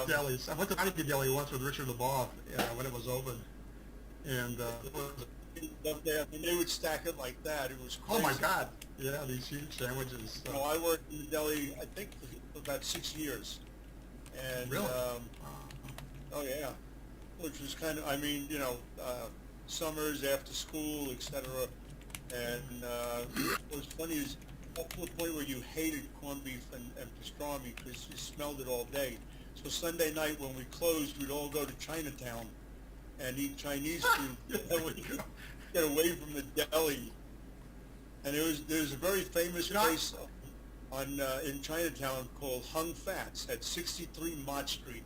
delis. I went to Heineken Deli once with Richard LeBoff when it was open, and it was, And they would stack it like that. It was oh crazy. my God, yeah, these huge sandwiches. You know, I worked in the deli, I think, for about 6 years. And, Really? oh yeah, which was kind of, I mean, you know, summers, after school, etc. And what was funny is, up to the point where you hated corned beef and pastrami because you smelled it all day. So Sunday night when we closed, we'd all go to Chinatown and eat Chinese food. That would get away from the deli. And there's a very famous place in Chinatown called Hung Fats at 63 Mott Street.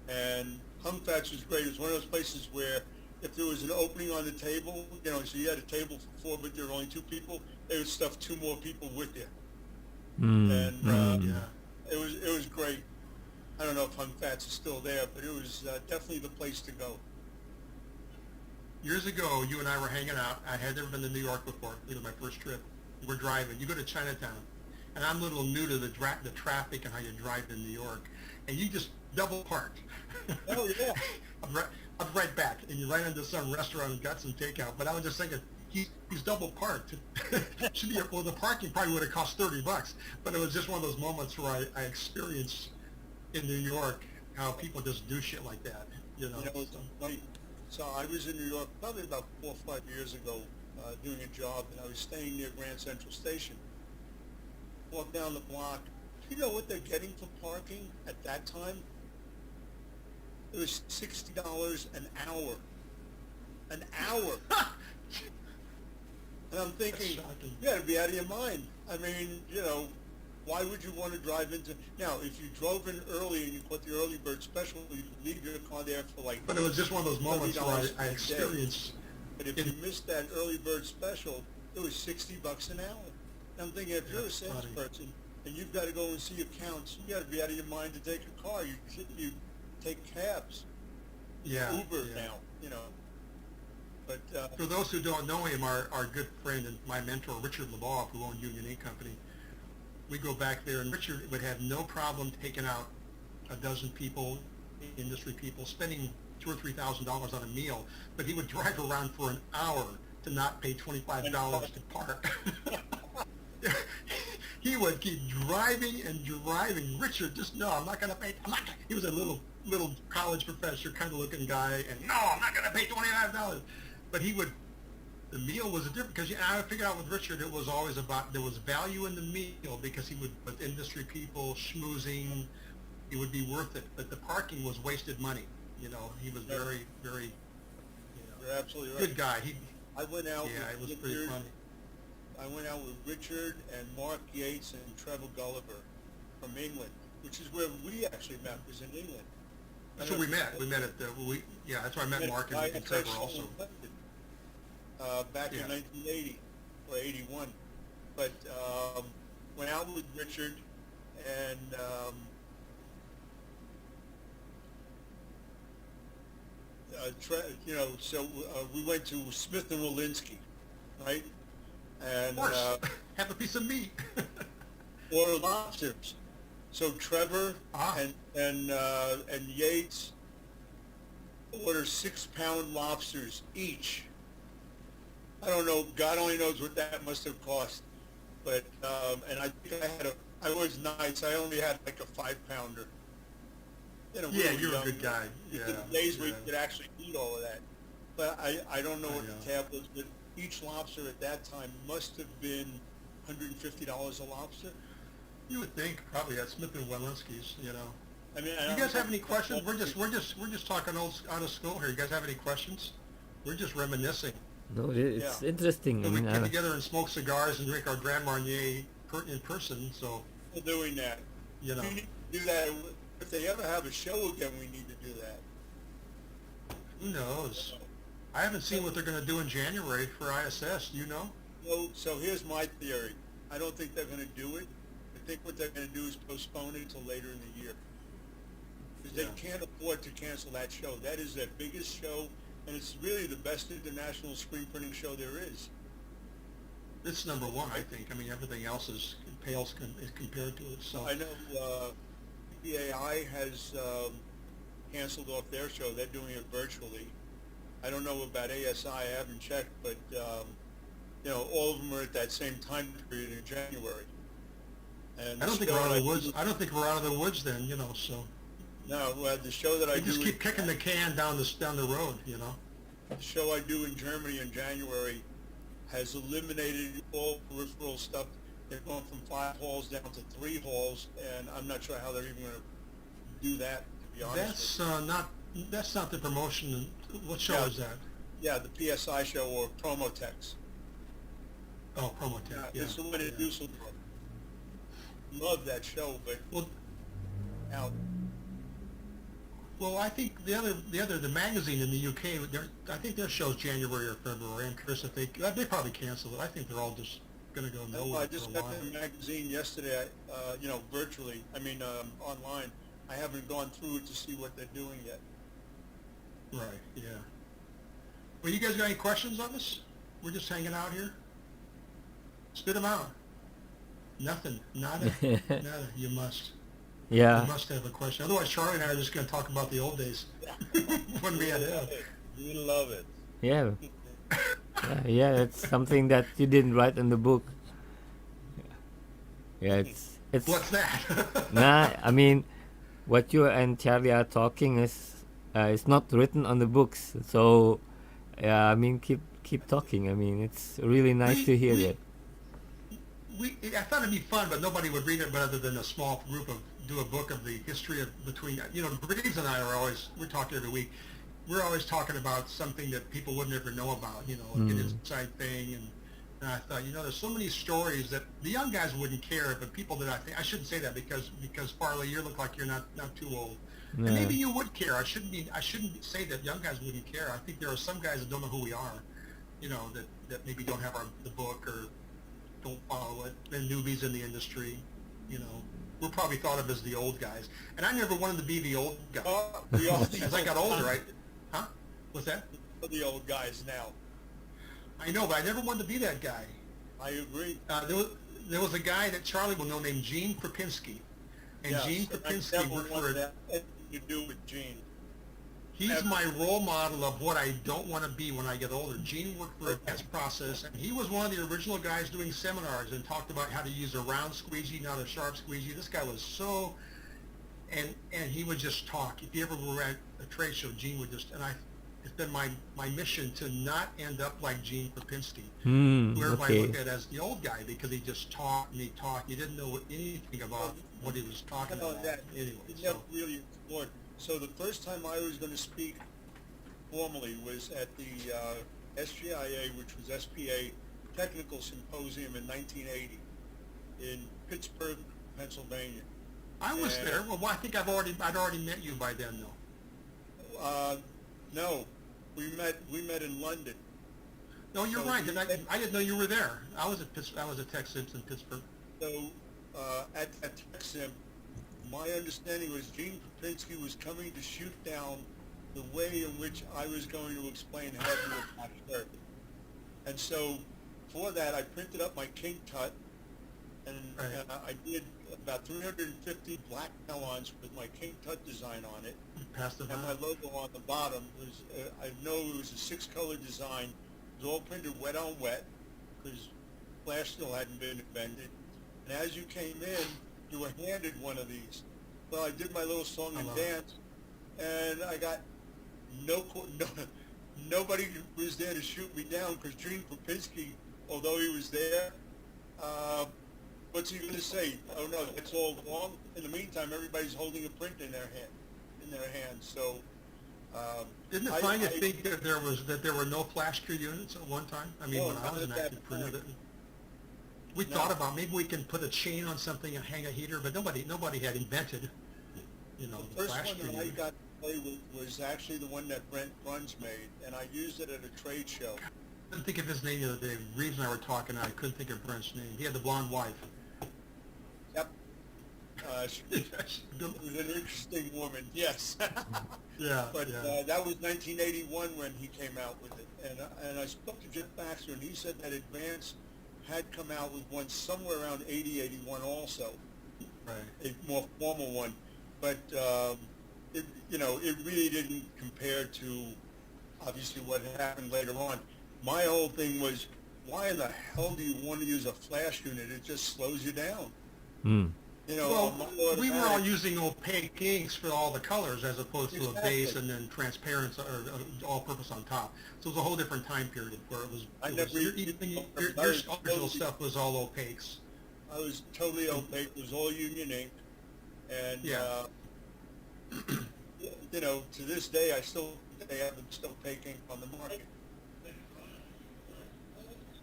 And Hung Fats was great. It was one of those places where if there was an opening on the table, you know, so you had a table for 4, but there were only 2 people, they would stuff 2 more people with you. And it was great. I don't know if Hung Fats is still there, but it was definitely the place to go. Years ago, you and I were hanging out. I had never been to New York before. It was my first trip. We're driving. You go to Chinatown, and I'm a little new to the traffic and how you drive in New York, and you just double parked. Oh yeah. I'm right back, and you ran into some restaurant and got some takeout. But I was just thinking, he's double parked. Should be well, the parking probably would have cost $30, but it was just one of those moments where I experienced in New York how people just do shit like that. You know. So I was in New York probably about 4 or 5 years ago doing a job, and I was staying near Grand Central Station. Walk down the block. You know what they're getting for parking at that time? It was $60 an hour. An hour. And I'm thinking, you got to be out of your mind. I mean, you know, why would you want to drive into... Now, if you drove in early and you put the early bird special, you could leave your car there for like... But it was just one of those moments where I experienced... But if you missed that early bird special, it was $60 an hour. And I'm thinking, if you're a salesperson and you've got to go and see accounts, you got to be out of your mind to take a car. You take cabs. Yeah. Uber now, you know. But for those who don't know him, our good friend and my mentor, Richard LeBoff, who owned Union Ink Company, we go back there, and Richard would have no problem taking out a dozen people, industry people, spending $2,000 or $3,000 on a meal, but he would drive around for an hour to not pay $25 to park. He would keep driving and driving. Richard, just no, I'm not going to pay. He was a little college professor kind of looking guy, and no, I'm not going to pay $25. But he would. The meal was a different, because I figured out with Richard it was always about, there was value in the meal because he would, with industry people, schmoozing, it would be worth it. But the parking was wasted money. You know, he was very, very, you know, you're absolutely right. Good guy. I went out it was with pretty Richard. funny. I went out with Richard and Mark Yates and Trevor Gulliver from England, which is where we actually met, was in England. That's where we met. We met at the, that's where I met Mark and Trevor also. Back in 1980 or 81. But went out with Richard and you know, so we went to Smith and Walensky, right? And of course, have a piece of meat. or lobsters. So Trevor and Yates ordered 6-pound lobsters each. I don't know. God only knows what that must have cost. But and I think I was nice. I only had like a 5-pounder. You know, yeah, you're a good guy. Yeah. Days where you could actually eat all of that. But I don't know what the tab was. But each lobster at that time must have been $150 a lobster. You would think probably at Smith and Walensky's. You know. I mean, you guys have any questions? We're just talking out of school here. You guys have any questions? We're just reminiscing. No, it's interesting. So we get together and smoke cigars and drink our Grand Marnier in person. So we're doing that. You know, we need to do that. If they ever have a show again, we need to do that. Who knows? I haven't seen what they're going to do in January for ISS. Do you know? So here's my theory. I don't think they're going to do it. I think what they're going to do is postpone it until later in the year. Because they can't afford to cancel that show. That is their biggest show, and it's really the best international screen printing show there is. It's number one, I think. I mean, everything else pales compared to it. So I know SPAI has canceled off their show. They're doing it virtually. I don't know about ASI. I haven't checked, but all of them are at that same time period in January. And I don't think we're out of the woods. I don't think we're out of the woods then, so. No, well, the show that I We do. just keep kicking the can down the road, The show I do in Germany in January has eliminated all peripheral stuff. They're going from 5 halls down to 3 halls, and I'm not sure how they're even going to do that, to be honest. That's not the promotion. What show is that? Yeah, the PSI show or Promotex. Oh, Promotech, yeah. It's the one in Dusseldorf. Love that show, but out. Well, I think the magazine in the UK, I think their show's January or February. I'm curious if they probably cancel it. I think they're all just going to go nowhere I just for a got while. the magazine yesterday, virtually. Online. I haven't gone through it to see what they're doing yet. Right, yeah. Well, you guys got any questions on this? We're just hanging out here. Spit them out. Nothing. Nada. Nada. You must. Yeah. You must have a question. Otherwise, Charlie and I are just going to talk about the old days when we had it. You love it. Yeah. Yeah, it's something that you didn't write in the book. Yeah, it's. What's that? Nah, I mean, what you and Charlie are talking is, it's not written on the books. So, yeah, I mean, keep talking. I mean, it's really nice to hear that. I thought it'd be fun, but nobody would read it rather than a small group do a book of the history of between, Breeze and I we're talking every week. We're always talking about something that people would never know about, like an inside thing. And I thought, there's so many stories that the young guys wouldn't care, but people that I shouldn't say that because Farley, you look like you're not too old. Yeah. And maybe you would care. I shouldn't say that young guys wouldn't care. I think there are some guys that don't know who we are, that maybe don't have the book or don't follow it. And newbies in the industry, we're probably thought of as the old guys. And I never wanted to be the old guy. As I got older, huh? What's that? The old guys now. I know, but I never wanted to be that guy. I agree. There was a guy that Charlie will know named Gene Krupinski. And Gene Krupinski worked for you do with Gene. He's my role model of what I don't want to be when I get older. Gene worked for Advanced Process, and he was one of the original guys doing seminars and talked about how to use a round squeegee, not a sharp squeegee. This guy was so, and he would just talk. If you ever were at a trade show, Gene would just, it's been my mission to not end up like Gene Krupinski, who everybody looked at as the old guy because he just talked and he talked. You didn't know anything about what he was talking about. Anyway, he never really explored. So the first time I was going to speak formally was at the SGIA, which was SPA Technical Symposium in 1980 in Pittsburgh, Pennsylvania. I was there. Well, I think I'd already met you by then, though. No, we met in London. No, you're right. I didn't know you were there. I was at Tech Sims in Pittsburgh. So at Tech Sim, my understanding was Gene Krupinski was coming to shoot down the way in which I was going to explain how to do a patch shirt. And so for that, I printed up my King Tut, and I did about 350 black nylons with my King Tut design on it. And my logo on the bottom was, I know it was a 6-color design. It was all printed wet on wet because flash still hadn't been invented. And as you came in, you were handed one of these. Well, I did my little song and dance, and I got nobody was there to shoot me down because Gene Krupinski, although he was there, what's he going to say? Oh no, it's all wrong. In the meantime, everybody's holding a print in their hands. So isn't it funny to think that there were no flash crew units at one time? I mean, when I was an active printer, we thought about maybe we can put a chain on something and hang a heater, but nobody had invented, the flash crew unit. The first one that I got to play with was actually the one that Brent Bruns made, and I used it at a trade show. I couldn't think of his name the other day. Reeves and I were talking, and I couldn't think of Brent's name. He had the blonde wife. Yep. She was an interesting woman, yes. Yeah. But that was 1981 when he came out with it, and I spoke to Jeff Baxter, and he said that Advance had come out with one somewhere around 80, 81 also, a more formal one. but it, you know, it really didn't compare to obviously what happened later on. My whole thing was, why in the hell do you want to use a flash unit? It just slows you down. Mm. You know, Well, we were all using opaque inks for all the colors as opposed to a base and then transparent or all-purpose on top. So it was a whole different time period where it was. Your original stuff was all opaques. I was totally opaque. It was all Union ink, and Yeah. you know, to this day, they have the opaque ink on the market.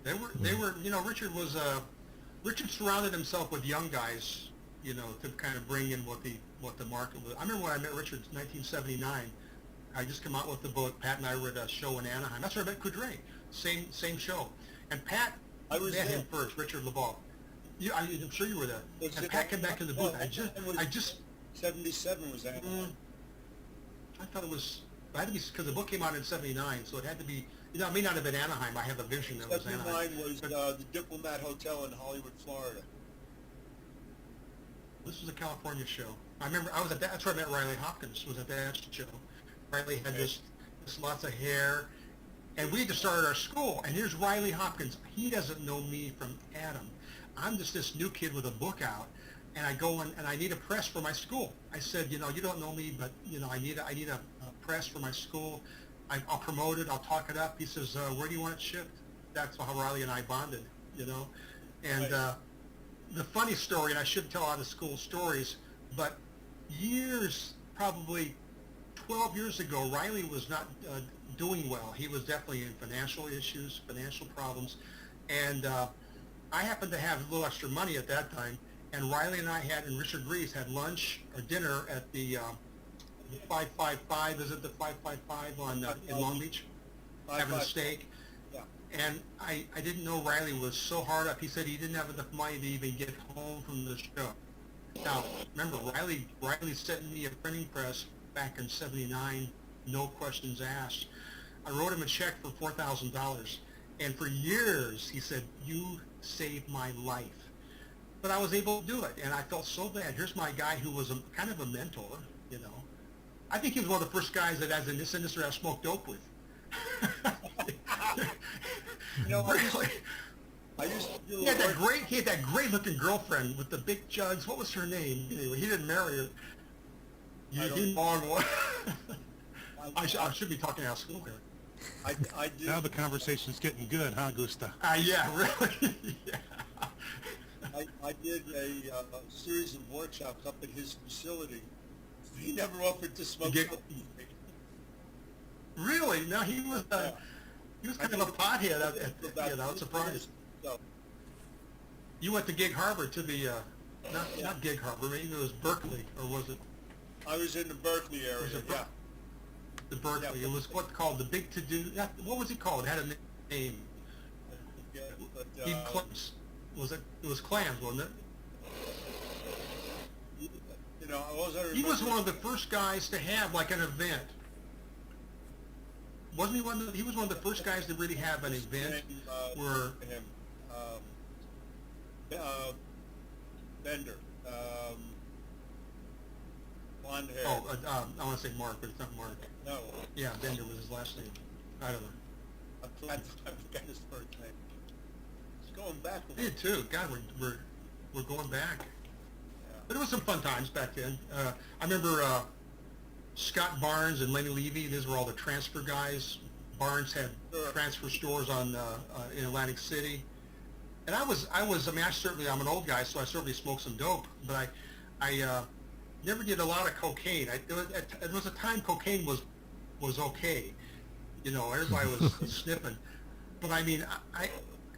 They were, you know, Richard surrounded himself with young guys, you know, to kind of bring in what the market was. I remember when I met Richard in 1979. I just come out with the book. Pat and I were at a show in Anaheim. That's where I met Coudray. Same show. And Pat met him first, Richard LeBeau. I'm sure you were there. And Pat came back to the booth. I just 77 was that. I thought it was. It had to be because the book came out in '79, so it had to be. You know, it may not have been Anaheim. I have a vision that was Anaheim. 79 was the Diplomat Hotel in Hollywood, Florida. This was a California show. I remember I was at that. That's where I met Riley Hopkins. Was at that show. Riley had this lots of hair, and we had just started our school. And here's Riley Hopkins. He doesn't know me from Adam. I'm just this new kid with a book out, and I go in and I need a press for my school. I said, you know, you don't know me, but you know, I need a press for my school. I'll promote it. I'll talk it up. He says, where do you want it shipped? That's how Riley and I bonded, you know. And the funny story, and I shouldn't tell all the school stories, but years, probably 12 years ago, Riley was not doing well. He was definitely in financial issues, financial problems, and I happened to have a little extra money at that time, and Riley and I and Richard Greaves had lunch or dinner at the 555, is it the 555 on in Long Beach? Having a steak. Yeah. And I didn't know Riley was so hard up. He said he didn't have enough money to even get home from the show. Now, remember, Riley sent me a printing press back in '79, no questions asked. I wrote him a check for $4,000, and for years he said, "You saved my life." But I was able to do it, and I felt so bad. Here's my guy who was kind of a mentor, you know. I think he was one of the first guys that, as in this industry, I smoked dope with. You know, really? I used to do He had that great looking girlfriend with the big jugs. What was her name? Anyway, he didn't marry her. He long one. I should be talking out of school here. I did. Now the conversation's getting good, huh, Gusta? Yeah, really. Yeah. I did a series of workshops up at his facility. He never offered to smoke dope with me. Really? No, he was kind of a pothead. You know, surprised. So, You went to Gig Harbor to the not Gig Harbor. Maybe it was Berkeley, or was it? I was in the Berkeley area. Was it Yeah. The Berkeley. Yeah. It was what called the Big To Do. What was it called? It had a name. Yeah, but, Clams. Was it? It was Clams, wasn't it? you know, He was one of the first guys to have like an event. Wasn't he one? He was one of the first guys to really have an event where. Bender. Blonde hair. Oh, I want to say Mark, but it's not Mark. No. Yeah, Bender was his last name. I don't know. I forgot his first name. It's going back. Me too. God, we're going back. Yeah. But it was some fun times back then. I remember Scott Barnes and Lenny Levy. These were all the transfer guys. Barnes had transfer stores in Atlantic City. And I mean, I'm an old guy, so I certainly smoked some dope, but I never did a lot of cocaine. There was a time cocaine was okay. You know, everybody was sniffing. But I mean,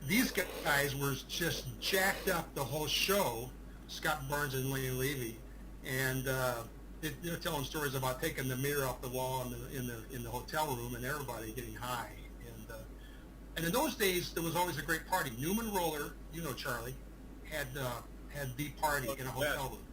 these guys were just jacked up the whole show, Scott Barnes and Lenny Levy. And they're telling stories about taking the mirror off the wall in the hotel room and everybody getting high. And in those days, there was always a great party. Newman Roller, you know Charlie, had the party in a hotel room.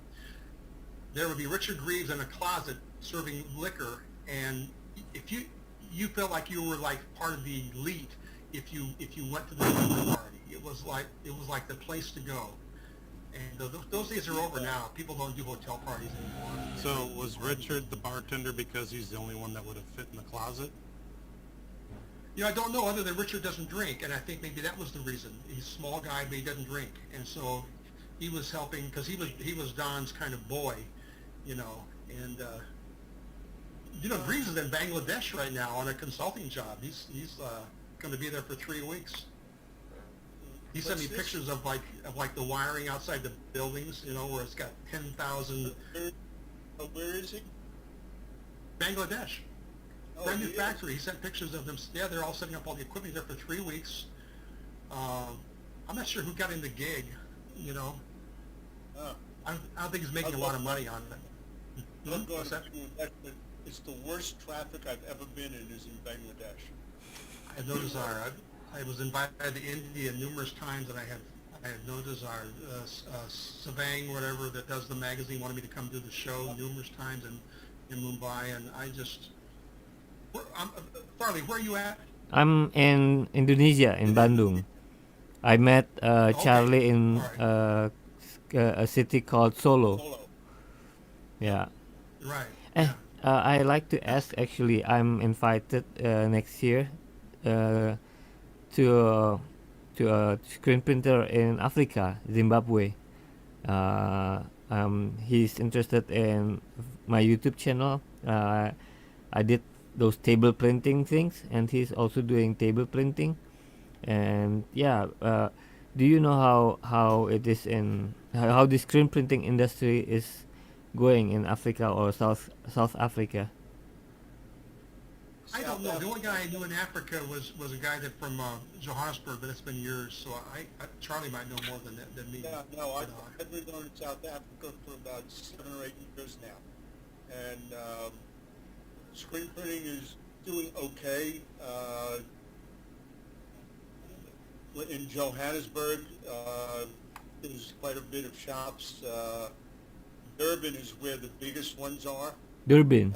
There would be Richard Greaves in a closet serving liquor, and if you felt like you were like part of the elite if you went to the liquor party. It was like the place to go. And those days are over now. People don't do hotel parties anymore. So was Richard the bartender because he's the only one that would have fit in the closet? You know, I don't know, other than Richard doesn't drink, and I think maybe that was the reason. He's a small guy, but he doesn't drink, and so he was helping because he was Don's kind of boy, you know. And you know, Greaves is in Bangladesh right now on a consulting job. He's going to be there for 3 weeks. He sent me pictures of like the wiring outside the buildings, you know, where it's got 10,000. Where is he? Bangladesh. Oh, Brand new he is. factory. He sent pictures of them. Yeah, they're all setting up all the equipment there for 3 weeks. I'm not sure who got in the gig, you know. Huh. I don't think he's making a lot of money on it. I'm going What's that? to Bangladesh, but it's the worst traffic I've ever been in is in Bangladesh. I have no desire. I was invited to India numerous times, and I have no desire. Savang, whatever, that does the magazine, wanted me to come do the show numerous times in Mumbai, and I just... Farley, where are you at? I'm in Indonesia, in Bandung. I met Charlie in All a city called Solo. Solo. Yeah. Right. Eh, Yeah. I like to ask, actually, I'm invited next year to a screen printer in Africa, Zimbabwe. He's interested in my YouTube channel. I did those table printing things, and he's also doing table printing. And yeah, do you know how it is in how the screen printing industry is going in Africa or South Africa? I don't know. The only guy I knew in Africa was a guy that from Johannesburg, but it's been years. So Charlie might know more than me. Yeah, no, But, I've been going to South Africa for about 7 or 8 years now, and screen printing is doing okay. In Johannesburg, there's quite a bit of shops. Durban is where the biggest ones are, Durban.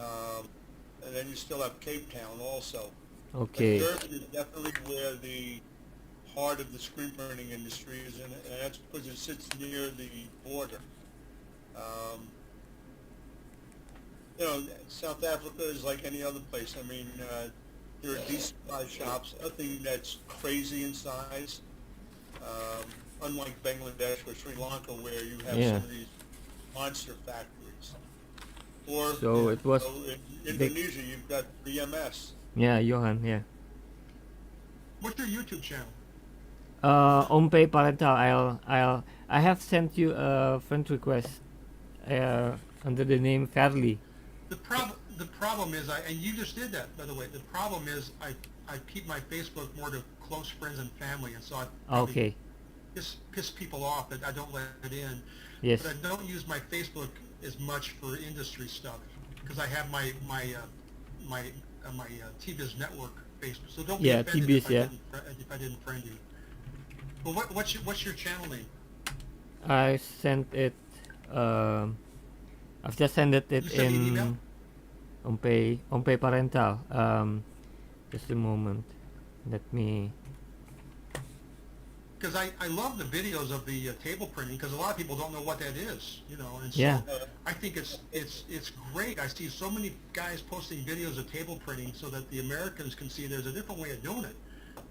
and then you still have Cape Town also. Okay. But Durban is definitely where the heart of the screen printing industry is, and that's because it sits near the border. You know, South Africa is like any other place. I mean, there are decent-sized shops, nothing that's crazy in size. Unlike Bangladesh or Sri Lanka, where you have some of these monster factories. Or So it was in big. Indonesia, you've got BMS. Yeah, Johan. Yeah. what's your YouTube channel? Ompe Parental. I have sent you a friend request under the name Fairly. The problem is, and you just did that, by the way. The problem is, I keep my Facebook more to close friends and family, and so I probably Okay. piss people off that I don't let it in. Yes. But I don't use my Facebook as much for industry stuff because I have my T-Biz network Facebook. So don't be Yeah, offended T-Biz, if I didn't friend you. Well, what's your channel name? I sent it. I've just sent it You sent me an in email? Ompe Parental. Just a moment. Let me. Because I love the videos of the table printing because a lot of people don't know what that is, you know, and so Yeah. I think it's great. I see so many guys posting videos of table printing so that the Americans can see there's a different way of doing it,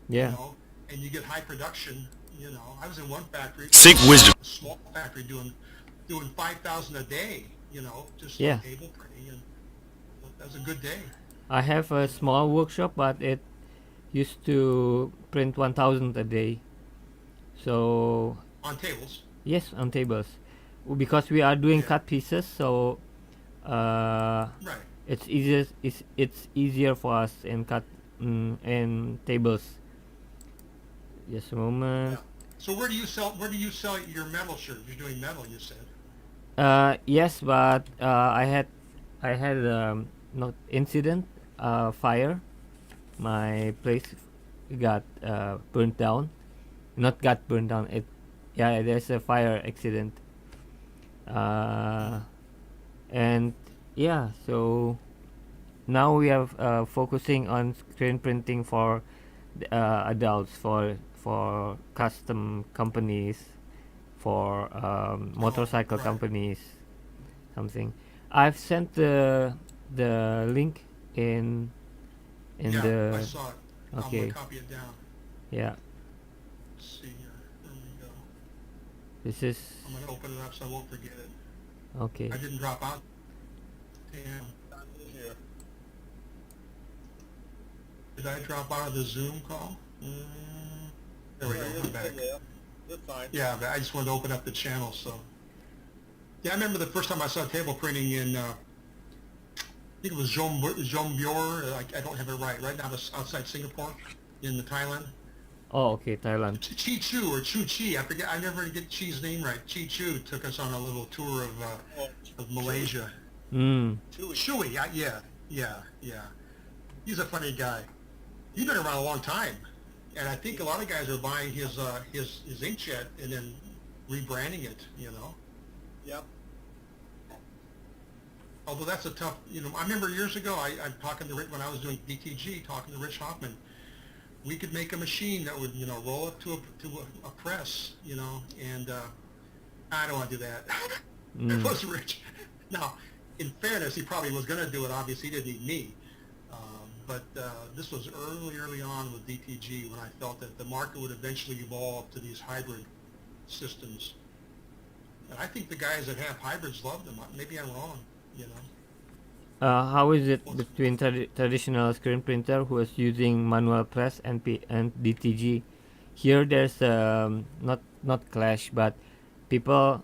Yeah. you know, and you get high production, you know. I was in one factory, Seek wisdom. a small factory doing 5,000 a day, you know, just Yeah. on table printing, and that was a good day. I have a small workshop, but it used to print 1,000 a day. So On tables. yes, on tables, because we are doing Yeah. cut pieces. So Right. it's easier for us in in tables. Just a moment. Yeah. So where do you sell your metal shirt? You're doing metal, you said. Yes, but I had not incident, fire. My place got burnt down. Not got burned down. There's a fire accident. And yeah, so now we are focusing on screen printing for adults, for custom companies, for motorcycle right. companies, something. I've sent the link in Yeah, I the saw it. I'm gonna okay, copy it down. yeah. Let's see here. There we go. This is I'm gonna open it up so I won't forget it. okay. I didn't drop out. Damn. Here. Did I drop out of the Zoom call? There we go. Yeah, I'm back. yeah, you're fine. Yeah, but I just wanted to open up the channel. So, yeah, I remember the first time I saw table printing in. I think it was Jombior. I don't have it right now outside Singapore, in the Thailand. Oh, okay, Thailand. Chi Chu or Chu Chi, I forget. I never get Chi's name right. Chi Chu took us on a little tour Oh, of Malaysia. Mm. Chewy. Chewy, yeah. He's a funny guy. He's been around a long time, and I think a lot of guys are buying his inkjet and then rebranding it. Yep. Although that's a tough. I remember years ago, I'm talking to Rick when I was doing DTG, talking to Rich Hoffman. We could make a machine that would, roll up to a press, and I don't want to do that. It was Rich. Now, in fairness, he probably was going to do it. Obviously, he didn't need me. But this was early on with DTG when I felt that the market would eventually evolve to these hybrid systems. And I think the guys that have hybrids love them. Maybe I'm wrong, How is it between traditional screen printer who is using manual press and DTG? Here, there's not clash, but people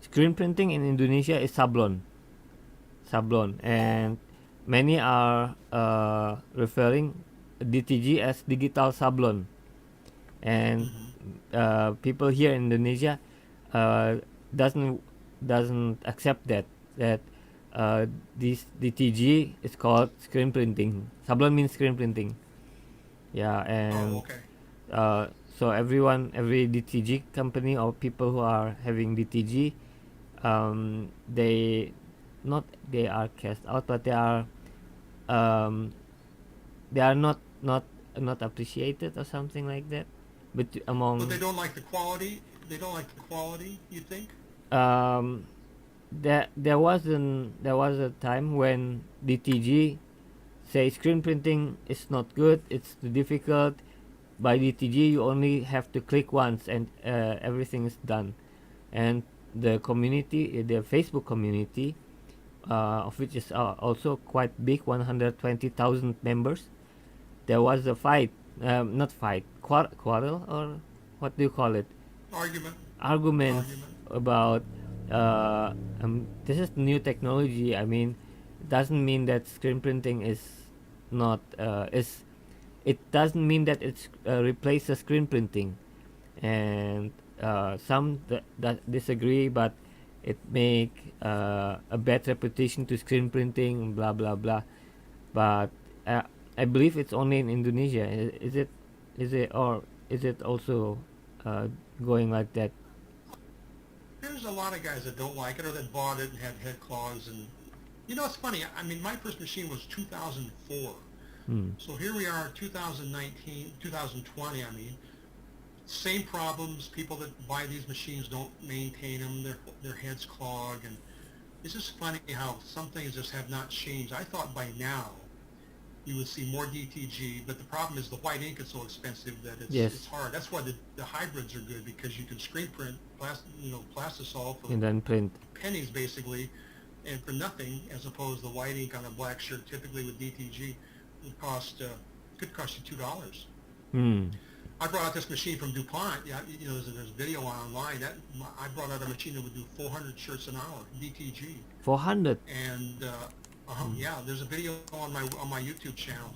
screen printing in Indonesia is sablon, and many are referring DTG as digital sablon, and people here in Indonesia doesn't accept that this DTG is called screen printing. Sablon means screen printing. Yeah, and okay. so every DTG company or people who are having DTG, they are cast out, but they are not appreciated or something like that. But among But they don't like the quality. They don't like the quality. You think? there was a time when DTG say screen printing is not good, it's too difficult. By DTG you only have to click once and everything is done. And the community, the Facebook community, of which is also quite big, 120,000 members, there was a fight, not fight, quarrel, or what do you call it? Arguments about this is new technology. I mean, it doesn't mean that screen printing is not it doesn't mean that it's replaces screen printing, and some that disagree, but it make a bad reputation to screen printing, blah blah blah. But I believe it's only in Indonesia. Is it or is it also going like that? There's a lot of guys that don't like it or that bought it and had head claws. And it's funny. I mean, my first machine was 2004. So here we are, 2019, 2020. I mean, same problems. People that buy these machines don't maintain them. Their heads clog, and it's just funny how some things just have not changed. I thought by now you would see more DTG, but the problem is the white ink is so expensive that it's hard. That's why the hybrids are good, because you can screen print plastisol for And then print. pennies basically, and for nothing, as opposed to the white ink on a black shirt. Typically with DTG, could cost you $2. I brought out this machine from DuPont. Yeah, there's a video online. I brought out a machine that would do 400 shirts an hour, DTG. 400. And yeah, there's a video on my YouTube channel.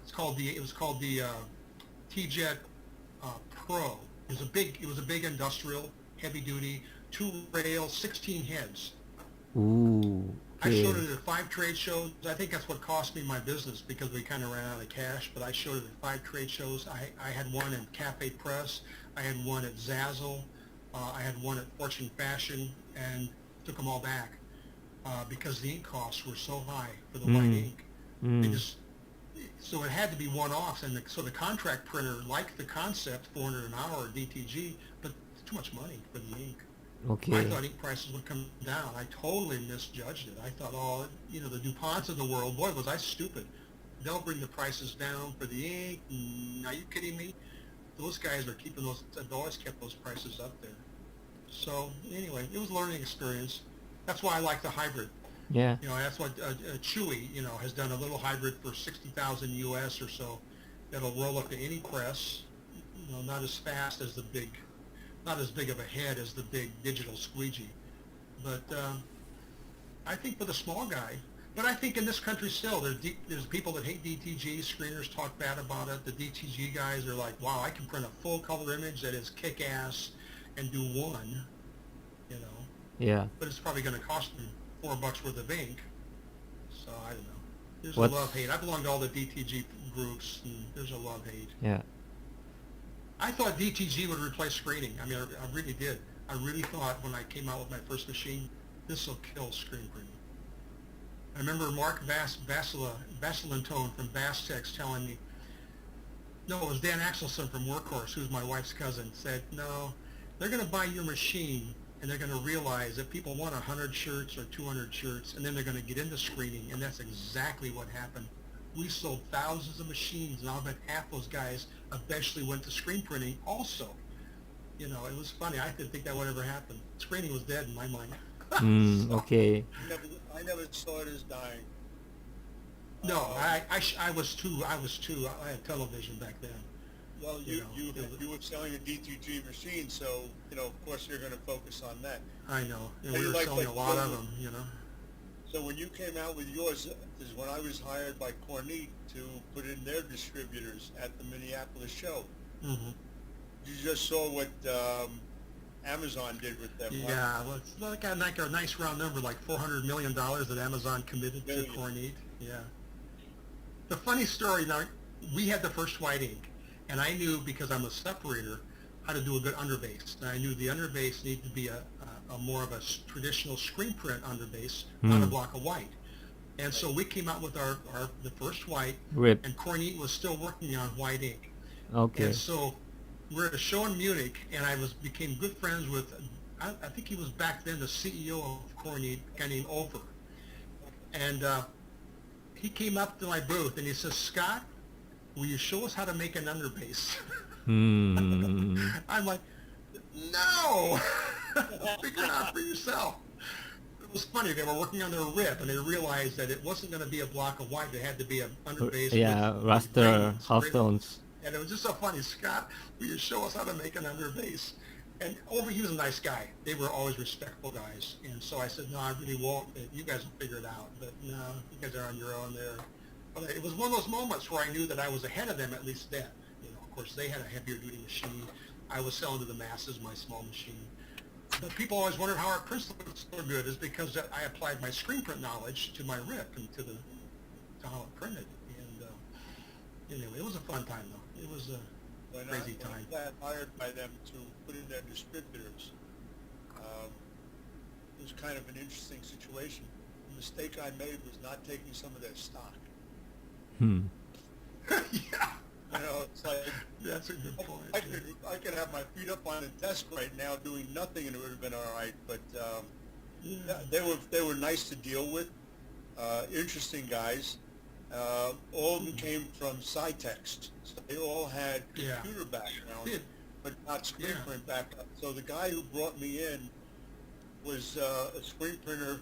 It was called the T-Jet Pro. It was a big industrial, heavy duty, 2 rails, 16 heads. Ooh. Okay. I showed it at 5 trade shows. I think that's what cost me my business, because we kind of ran out of cash. But I showed it at 5 trade shows. I had one in Cafe Press. I had one at Zazzle. I had one at Fortune Fashion, and took them all back because the ink costs were so high for the white ink. so it had to be one-offs, and so the contract printer liked the concept, 400 an hour DTG, but it's too much money for the ink. I Okay. thought ink prices would come down. I totally misjudged it. I thought, oh, the DuPonts of the world, boy, was I stupid. They'll bring the prices down for the ink. Are you kidding me? Those guys are keeping those, they've always kept those prices up there. So anyway, it was a learning experience. That's why I like the hybrid. Yeah. That's what Chewy, has done a little hybrid for 60,000 US or so. That'll roll up to any press. Not as fast as the big, not as big of a head as the big digital squeegee. But I think for the small guy, but I think in this country still, there's people that hate DTG. Screeners talk bad about it. The DTG guys are like, wow, I can print a full color image that is kick-ass and do one, Yeah. but it's probably going to cost them $4 worth of ink. So I don't know. There's What's- a love-hate. I belong to all the DTG groups, and there's a love-hate. Yeah. I thought DTG would replace screening. I mean, I really did. I really thought when I came out with my first machine, this will kill screen printing. I remember Mark Vasilantone from Vastex telling me, no, it was Dan Axelson from Workhorse, who's my wife's cousin, said, no, they're going to buy your machine and they're going to realize that people want 100 shirts or 200 shirts, and then they're going to get into screening, and that's exactly what happened. We sold thousands of machines, and I'll bet half those guys eventually went to screen printing also. It was funny. I didn't think that would ever happen. Screening was dead in my mind. Okay. I never saw it as dying. No, I was too. I had television back then. Well, You you know, were selling a DTG machine, so of course you're going to focus on that. I know. And Hey, we were like- selling like a lot of Golden- them. So when you came out with yours is when I was hired by Cornette to put in their distributors at the Minneapolis show. Hmm. You just saw what Amazon did with them. huh? Yeah, well, it's like a nice round number, like $400 million that Amazon committed to Million. Cornette. Yeah. The funny story, now, we had the first white ink, and I knew, because I'm a separator, how to do a good underbase. And I knew the underbase needed to be a more of a traditional screen print underbase, not a block of white. And so we came out with the first white, Rip. and Cornette was still working on white ink. Okay. And so we're at a show in Munich, and I became good friends with, I think he was back then the CEO of Cornette, a guy named Ofer. And he came up to my booth, and he says, Scott, will you show us how to make an underbase? I'm like, no! Figure it out for yourself. It was funny. They were working on their rip, and they realized that it wasn't going to be a block of white. It had to be an underbase. Yeah, with raster grains, half grains. tones. And it was just so funny. Scott, will you show us how to make an underbase? And he was a nice guy. They were always respectful guys. And so I said, no, I really won't. You guys will figure it out. But no, you guys are on your own there. But it was one of those moments where I knew that I was ahead of them, at least then. Of course, they had a heavier duty machine. I was selling to the masses my small machine. But people always wondered how our prints looked so good, is because I applied my screen print knowledge to my rip and to how it printed. And anyway, it was a fun time, though. It was a crazy time. When I got hired by them to put in their distributors, it was kind of an interesting situation. The mistake I made was not taking some of their stock. Yeah, It's like, that's a good point. I could have my feet up on the desk right now doing nothing and it would have been all right. But they were nice to deal with, interesting guys. All of them came from Cytex, so they all had computer background, but not screen print background. So the guy who brought me in was a screen printer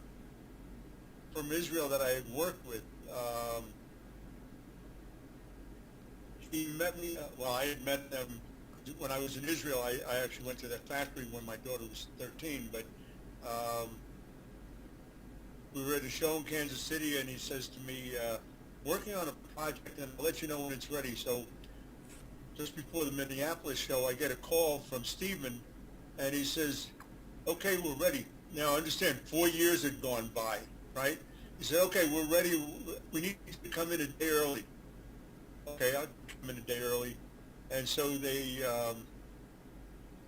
from Israel that I had worked with. He met me, I had met them when I was in Israel. I actually went to their factory when my daughter was 13, but we were at a show in Kansas City, and he says to me, working on a project, and I'll let you know when it's ready. So just before the Minneapolis show, I get a call from Stephen, and he says, okay, we're ready. Now, understand, 4 years had gone by, right? He said, okay, we're ready. We need to come in a day early. Okay, I'll come in a day early. And so they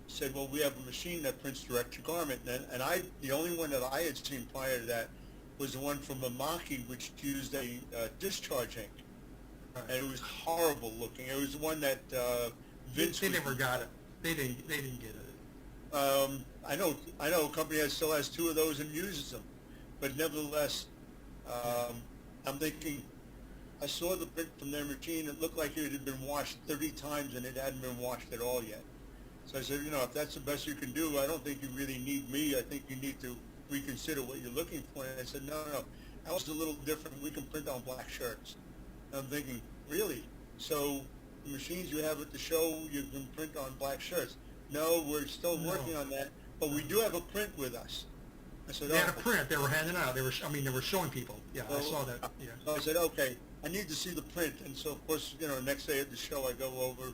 said, well, we have a machine that prints direct to garment. And the only one that I had seen prior to that was the one from Amaki, which used a discharge ink. Right. and it was horrible looking. It was the one that Vince. They was- never got it. They didn't get it. I know a company that still has 2 of those and uses them, but nevertheless, I'm thinking. I saw the print from their machine. It looked like it had been washed 30 times and it hadn't been washed at all yet. So I said, if that's the best you can do, I don't think you really need me. I think you need to reconsider what you're looking for. And I said, no. Ours is a little different. We can print on black shirts. And I'm thinking, really? So the machines you have at the show, you can print on black shirts. No, we're still working on that, but we do have a print with us. I said, They had a print. They were handing out. They were showing people. Yeah, I saw that. Yeah. So I said, okay, I need to see the print. And so, of course, the next day at the show, I go over,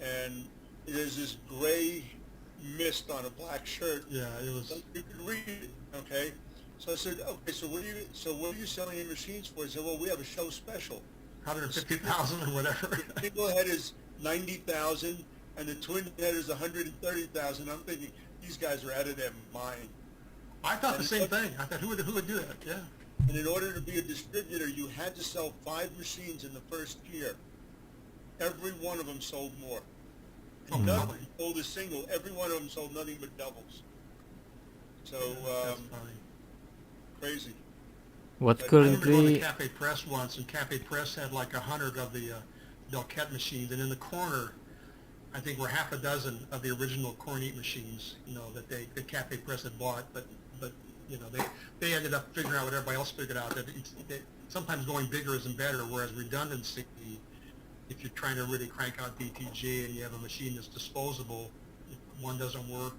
and there's this gray mist on a black shirt. Yeah, it was. You could read it, okay? So I said, okay, so what are you selling your machines for? He said, well, we have a show special. 150,000 or whatever. The single head is 90,000, and the twin head is 130,000. I'm thinking, these guys are out of their mind. I thought the same thing. I thought, who would do that? Yeah. And in order to be a distributor, you had to sell 5 machines in the first year. Every one of them sold more. And none of them sold a single. Every one of them sold nothing but doubles. So, That's funny. crazy. What's But I I remember going to currently Cafe Press once, and Cafe Press had like 100 of the Delquette machines, and in the corner, I think were half a dozen of the original Cornette machines, that the Cafe Press had bought, but they ended up figuring out what everybody else figured out, that sometimes going bigger isn't better, whereas redundancy, if you're trying to really crank out DTG and you have a machine that's disposable, if one doesn't work,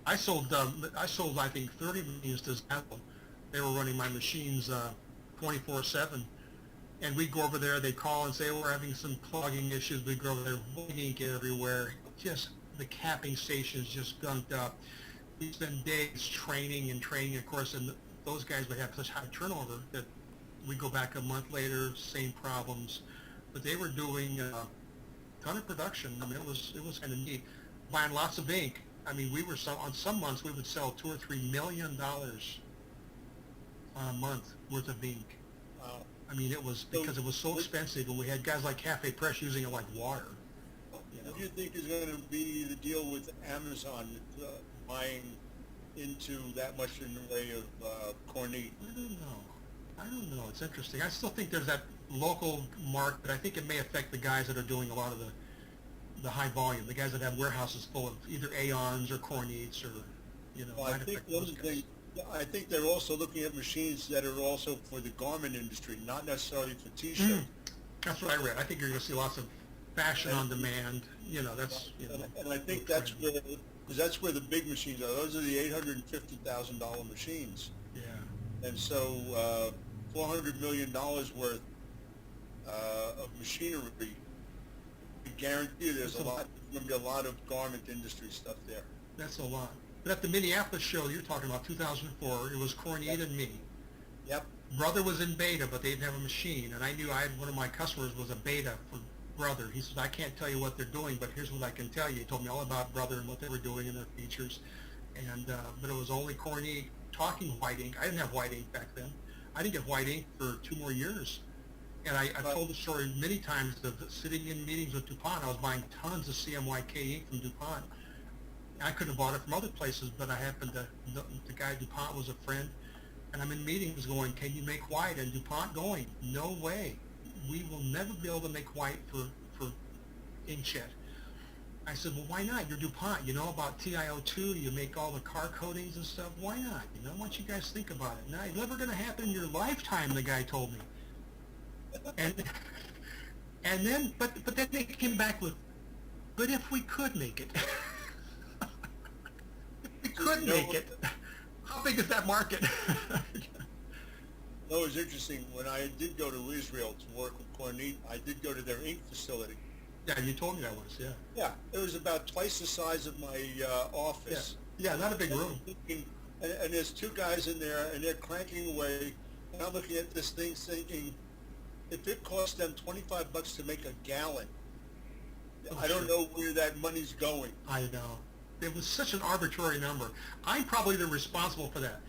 I sold I think 30 machines to Zazzle. They were running my machines 24/7, and we'd go over there. They'd call and say, we're having some plugging issues. We'd go over there, ink everywhere. Just the capping station's just gunked up. We'd spend days training, of course, and those guys would have such high turnover that we'd go back a month later, same problems. But they were doing a ton of production. I mean, it was kind of neat. Buying lots of ink. I mean, on some months we would sell $2 or $3 million a month worth of ink. Wow. I mean, it was because it was so expensive, and we had guys like Cafe Press using it like water. What do you think is going to be the deal with Amazon buying into that much in the way of Cornette? I don't know. It's interesting. I still think there's that local market, but I think it may affect the guys that are doing a lot of the high volume, the guys that have warehouses full of either Aeons or Cornettes or, Well, I might think affect one those thing. I think they're also looking at machines that are also for the garment industry, not necessarily for T-shirts. That's what I read. I think you're going to see lots of fashion on demand. That's, And I think that's where, because that's where the big machines are. Those are the $850,000 machines. Yeah. And so $400 million worth of machinery, I guarantee you there's going to be a lot of garment industry stuff there. That's a lot. But at the Minneapolis show you're talking about, 2004, it was Cornette and me. Yep. Brother was in beta, but they didn't have a machine. And I knew one of my customers was a beta for Brother. He says, I can't tell you what they're doing, but here's what I can tell you. He told me all about Brother and what they were doing and their features. And but it was only Cornette talking white ink. I didn't have white ink back then. I didn't get white ink for 2 more years. And I've told the story many times of sitting in meetings with DuPont. I was buying tons of CMYK ink from DuPont. I couldn't have bought it from other places, but I happened to, the guy at DuPont was a friend, and I'm in meetings going, can you make white? And DuPont going, no way. We will never be able to make white for inkjet. I said, well, why not? You're DuPont. You know about TiO2. You make all the car coatings and stuff. Why not? Why don't you guys think about it? No, it's never going to happen in your lifetime, the guy told me. And then, but then they came back with, but if we could make it. We could make it. How big is that market? No, it was interesting. When I did go to Israel to work with Cornette, I did go to their ink facility. Yeah, you told me that once, yeah. Yeah, it was about twice the size of my office. Yeah, not a big room. And there's 2 guys in there, and they're cranking away. And I'm looking at this thing thinking, if it cost them $25 to make a gallon, I don't know where that money's going. I know. It was such an arbitrary number. I'm probably the responsible for that.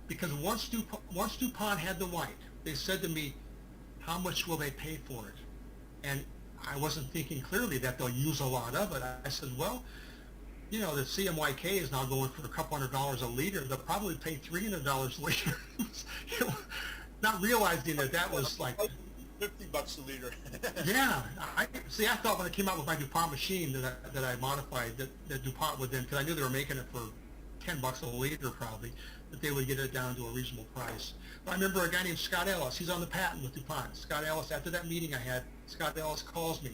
Because once DuPont had the white, they said to me, how much will they pay for it? And I wasn't thinking clearly that they'll use a lot of it. I said, well, you know, the CMYK is now going for a couple $100 a liter. They'll probably pay $300 a liter. Not realizing that was like $50 a liter. yeah, I thought when it came out with my DuPont machine that I modified, that DuPont would then, because I knew they were making it for $10 a liter probably, that they would get it down to a reasonable price. But I remember a guy named Scott Ellis. He's on the patent with DuPont. Scott Ellis, after that meeting I had, Scott Ellis calls me.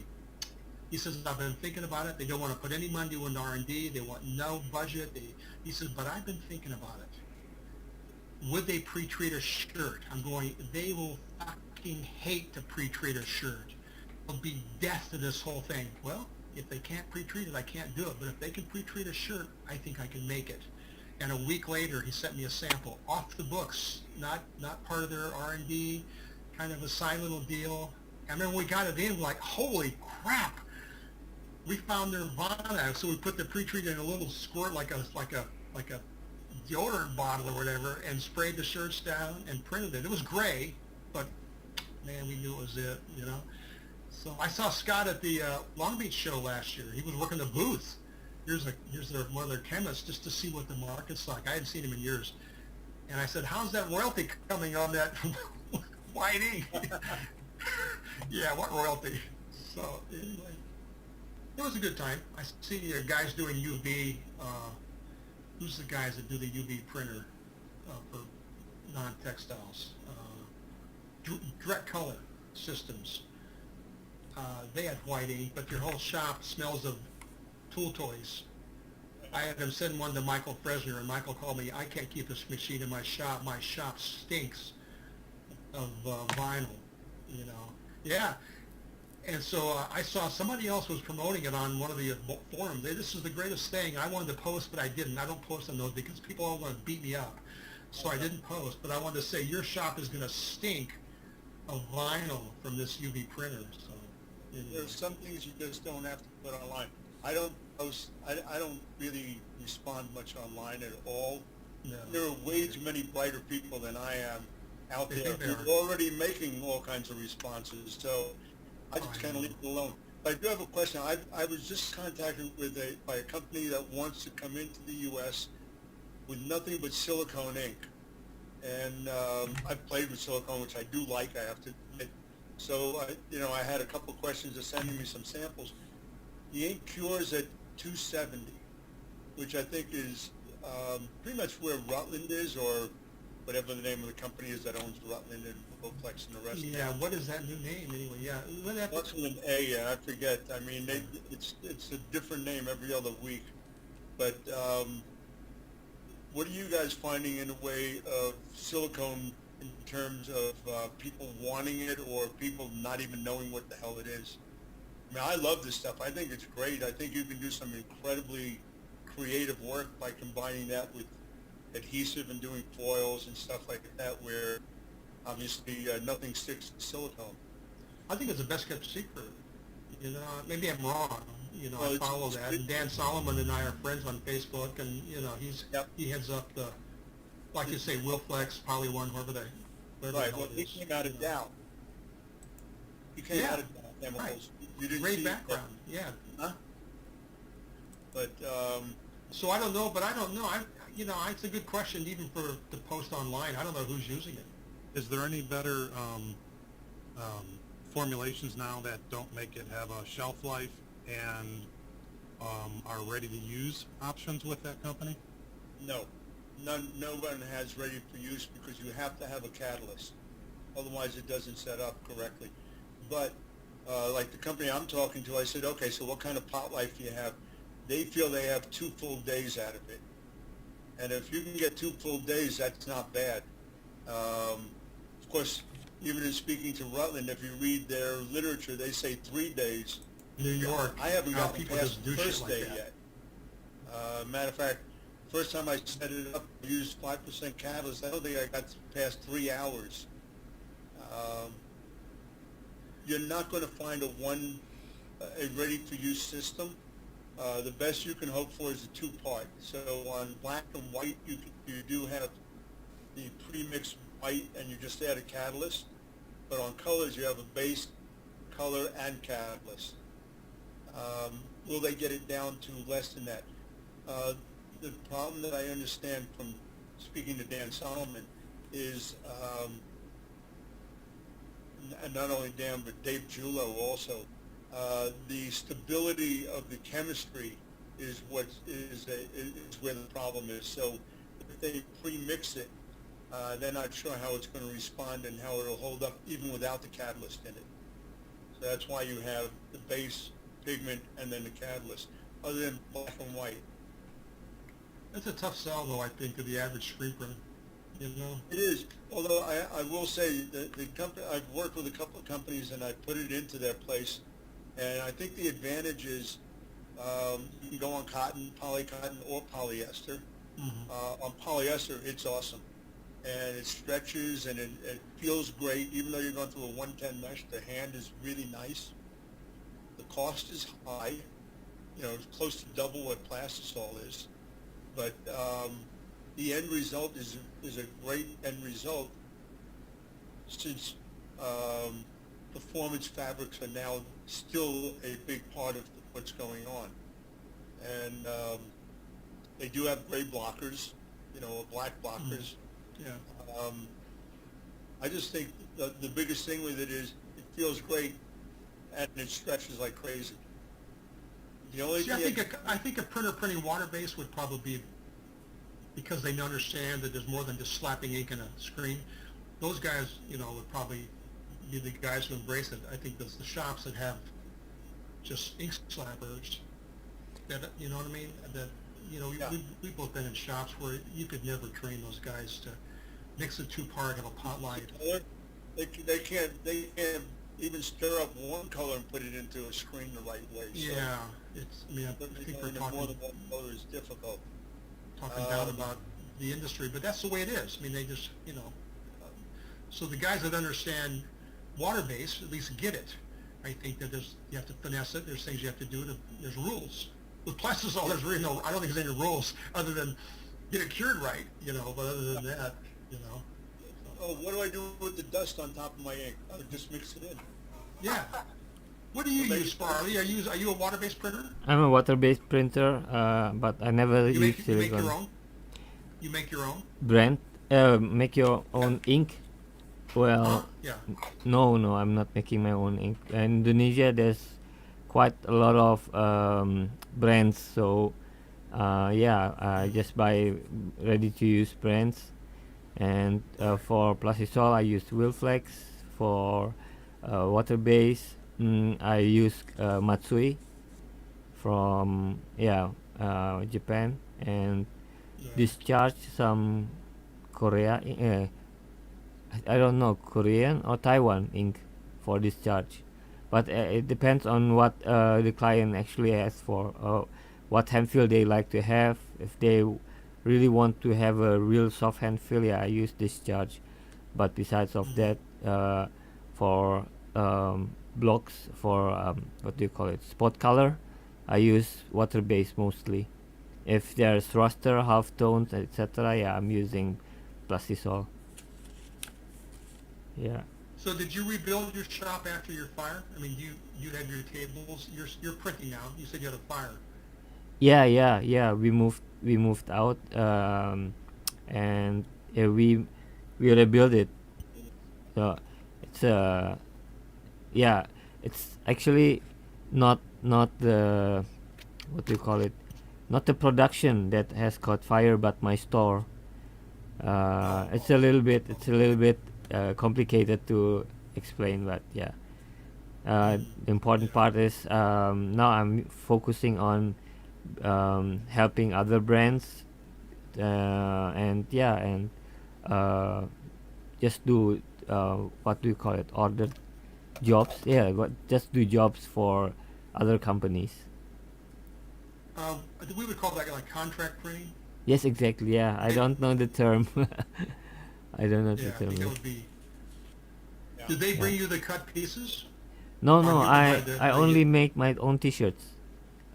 He says, I've been thinking about it. They don't want to put any money into R&D. They want no budget. He says, but I've been thinking about it. Would they pre-treat a shirt? I'm going, they will fucking hate to pre-treat a shirt. It'll be death to this whole thing. Well, if they can't pre-treat it, I can't do it. But if they can pre-treat a shirt, I think I can make it. And a week later, he sent me a sample off the books, not part of their R&D, kind of a silent little deal. I remember we got it in, like, holy crap! We found Nirvana, so we put the pre-treat in a little squirt, like a deodorant bottle or whatever, and sprayed the shirts down and printed it. It was gray, but man, we knew it was it, you know. So I saw Scott at the Long Beach show last year. He was working the booth. Here's one of their chemists, just to see what the market's like. I hadn't seen him in years, and I said, "How's that royalty coming on that white ink?" Yeah, what royalty? So anyway, it was a good time. I see guys doing UV. Who's the guys that do the UV printer for non-textiles? Direct Color Systems. They had white ink, but your whole shop smells of tool toys. I had them send one to Michael Fresener, and Michael called me, I can't keep this machine in my shop. My shop stinks of vinyl, you know. Yeah. And so I saw somebody else was promoting it on one of the forums. This is the greatest thing. I wanted to post, but I didn't. I don't post on those because people all want to beat me up. So I didn't post, but I wanted to say your shop is going to stink of vinyl from this UV printer. So There's some things you just don't have to put online. I don't post. I don't really respond much online at all. No. There are way too many brighter people than I am out They there think they who are. are already making all kinds of responses. So I just kind of leave it alone. But I do have a question. I was just contacted by a company that wants to come into the U.S. with nothing but silicone ink. And I've played with silicone, which I do like, I have to admit. So, I had a couple of questions. They're sending me some samples. The ink cures at 270, which I think is pretty much where Rutland is, or whatever the name of the company is that owns Rutland and Bowflex and the rest. Yeah, what is that new name anyway? Yeah, what happened? What's with an A? Yeah, I forget. I mean, it's a different name every other week. But what are you guys finding in the way of silicone in terms of people wanting it or people not even knowing what the hell it is? I mean, I love this stuff. I think it's great. I think you can do some incredibly creative work by combining that with adhesive and doing foils and stuff like that, where obviously nothing sticks to silicone. I think it's the best kept secret. You know, maybe I'm wrong. You know, Well, I follow that. And Dan Solomon and I are friends on Facebook, and he heads up the, like you say, Wilflex, Poly One, whoever the Right. hell Well, it he is, came out of you know. Dow. He came out of Dow Chemicals. Right. You didn't Great see background, yeah. Huh? But So I don't know, but I don't know. It's a good question even to post online. I don't know who's using it. Is there any better formulations now that don't make it have a shelf life and are ready to use options with that company? no, no one has ready for use because you have to have a catalyst. Otherwise, it doesn't set up correctly. But like the company I'm talking to, I said, okay, so what kind of pot life do you have? They feel they have 2 full days out of it. And if you can get 2 full days, that's not bad. Of course, even in speaking to Rutland, if you read their literature, they say 3 days. New York. I haven't how gotten people past just the do shit first like day that. yet. Matter of fact, first time I set it up, I used 5% catalyst. I don't think I got past 3 hours. You're not going to find a ready-for-use system. The best you can hope for is a 2-part. So on black and white, you do have the pre-mixed white, and you just add a catalyst. but on colors you have a base, color, and catalyst. Will they get it down to less than that? The problem that I understand from speaking to Dan Solomon is, and not only Dan, but Dave Julo also, the stability of the chemistry is where the problem is. So if they pre-mix it, they're not sure how it's going to respond and how it'll hold up even without the catalyst in it. So that's why you have the base, pigment, and then the catalyst, other than black and white. That's a tough sell, though, I think, to the average screen printer. You know? It is, although I will say that the company, I've worked with a couple of companies and I put it into their place, and I think the advantage is you can go on cotton, polycotton, or polyester. Mm-hmm. On polyester, it's awesome, and it stretches and it feels great. Even though you're going through a 110 mesh, the hand is really nice. The cost is high, it's close to double what plastisol is, but the end result is a great end result, since performance fabrics are now still a big part of what's going on. And they do have gray blockers, or black blockers. Yeah. I just think the biggest thing with it is it feels great and it stretches like crazy. The only See, I think a printer printing water-based would probably be, because they understand that there's more than just slapping ink in a screen. Those guys, would probably be the guys who embrace it. I think there's the shops that have just ink slappers. That, you know what I mean? That, Yeah. we've both been in shops where you could never train those guys to mix the two part, have a pot light. They can't even stir up one color and put it into a screen the right way. So Yeah, I think we're more than talking one color is difficult. down about the industry, but that's the way it is. I mean, they just, so the guys that understand water-based at least get it. I think that you have to finesse it. There's things you have to do. There's rules. With plastisol, there's really I don't think there's any rules other than get it cured right, but other than that, Oh, what do I do with the dust on top of my ink? I would just mix it in. Yeah. What do you use, Farley? Are you a water-based printer? I'm a water-based printer, but I never You use make silicone. your own? You make your own? Brand? Make your own ink? Well, Yeah. no, I'm not making my own ink. In Indonesia, there's quite a lot of brands, so I just buy ready-to-use brands. And for plastisol, I use Wilflex. For water-based, I use Matsui from Japan, and Discharge some Korea. I don't know, Korean or Taiwan ink for Discharge, but it depends on what the client actually asks for, what hand feel they like to have. If they really want to have a real soft hand feel, I use Discharge. But besides of that, for blocks, for what do you call it, spot color, I use water-based mostly. If there's raster, halftones, etc., I'm using plastisol. Yeah. So did you rebuild your shop after your fire? I mean, you had your tables. You're printing now. You said you had a fire. Yeah. We moved out, and we rebuilt it. So it's it's actually not the, what do you call it, not the production that has caught fire, but my store. It's a little bit complicated to explain, but yeah. The important part is now I'm focusing on helping other brands, and just do what do you call it, order jobs. Just do jobs for other companies. We would call that like contract printing. Yes, exactly. Yeah, I don't know the term. I don't know the Yeah, I term. think it would be. Yeah. Did they bring you the cut pieces? No, Or you I provide I the- only make my own T-shirts.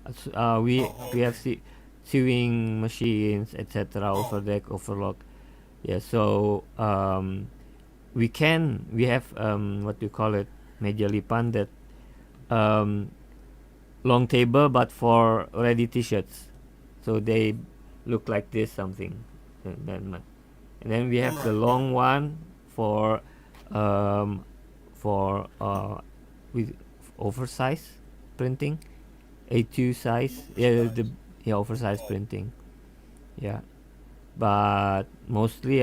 We Oh, have okay. sewing machines, etc. Oh. Overdeck, overlock. Yeah, so we have what do you call it, meja lipan, that um, long table but for ready t-shirts, so they look like this something, and then we have the Right, long yeah. one for um, for with oversize printing, A2 size, yeah, the Oversized. yeah, oversize Oh, printing, yeah. But mostly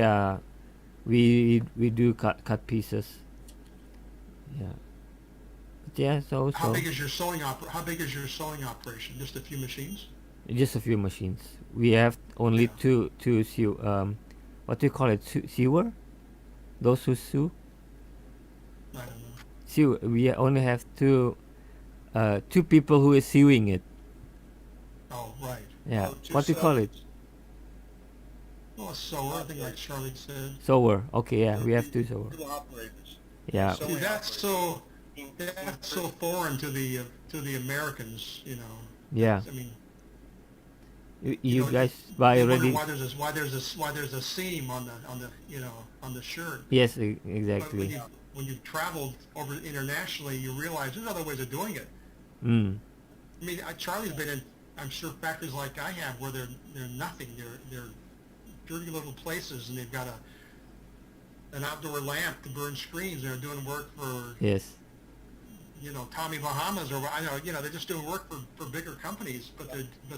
we do cut pieces, yeah. But yeah, How big is your how big is your sewing operation? Just a few machines? just a few machines. We have only Yeah. two sew, what do you call it, sewer, those who sew. I don't know. Sew, we only have two people who is sewing it, Oh, right. yeah. oh, two What do you call it? sevens. Well, a sewer, I think, Yeah. like Charlie said. Sewer, okay, yeah, we have Two, two sewer, two operators. yeah. See, Sewing operators. that's so foreign to the Americans. You know, Yeah, I mean, you guys buy they wonder already. why there's a seam on the on the shirt. Yes, But when exactly. you traveled over internationally, you realize there's other ways of doing it. Mm. I mean, Charlie's been in, I'm sure, factories like I have where they're nothing. They're dirty little places, and they've got an outdoor lamp to burn screens. They're doing work for Yes. Tommy Bahamas, or I know they're just doing work for bigger companies, but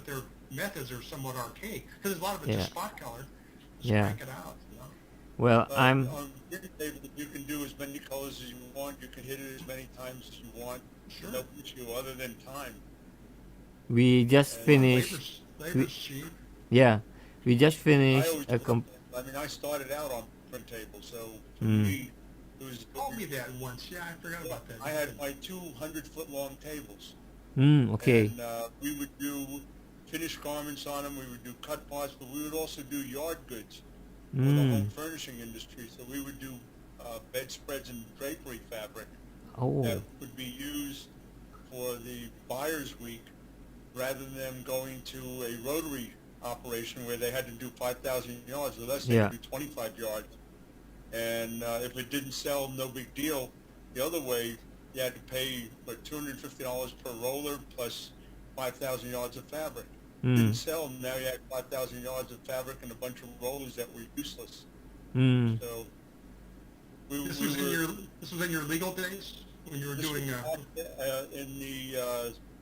their methods are somewhat archaic because a lot of it's Yeah. just spot color. Just Yeah. crank it out. Well, But I'm. on your table, you can do as many colors as you want. You can hit it as many times as you want. Sure. No issue other than time. We just And Well, finished. labor's cheap. Yeah, we just I finished always a loved it. I mean, I started out on print tables, so to Mm. me, it was. You told me that once. Yeah, I forgot about that. I had my 200-foot-long tables, Okay. and we would do finished garments on them. We would do cut parts, but we would also do yard goods for the home furnishing industry. So we would do bedspreads and drapery fabric Oh. that would be used for the buyer's week, rather than them going to a rotary operation where they had to do 5,000 yards, or less they Yeah. could do 25 yards. And if it didn't sell, no big deal. The other way, you had to pay $250 per roller plus 5,000 yards of fabric. Didn't sell, now you had 5,000 yards of fabric and a bunch of rollers that were useless. Mm. So This was in your legal days when you were this doing. was back, in the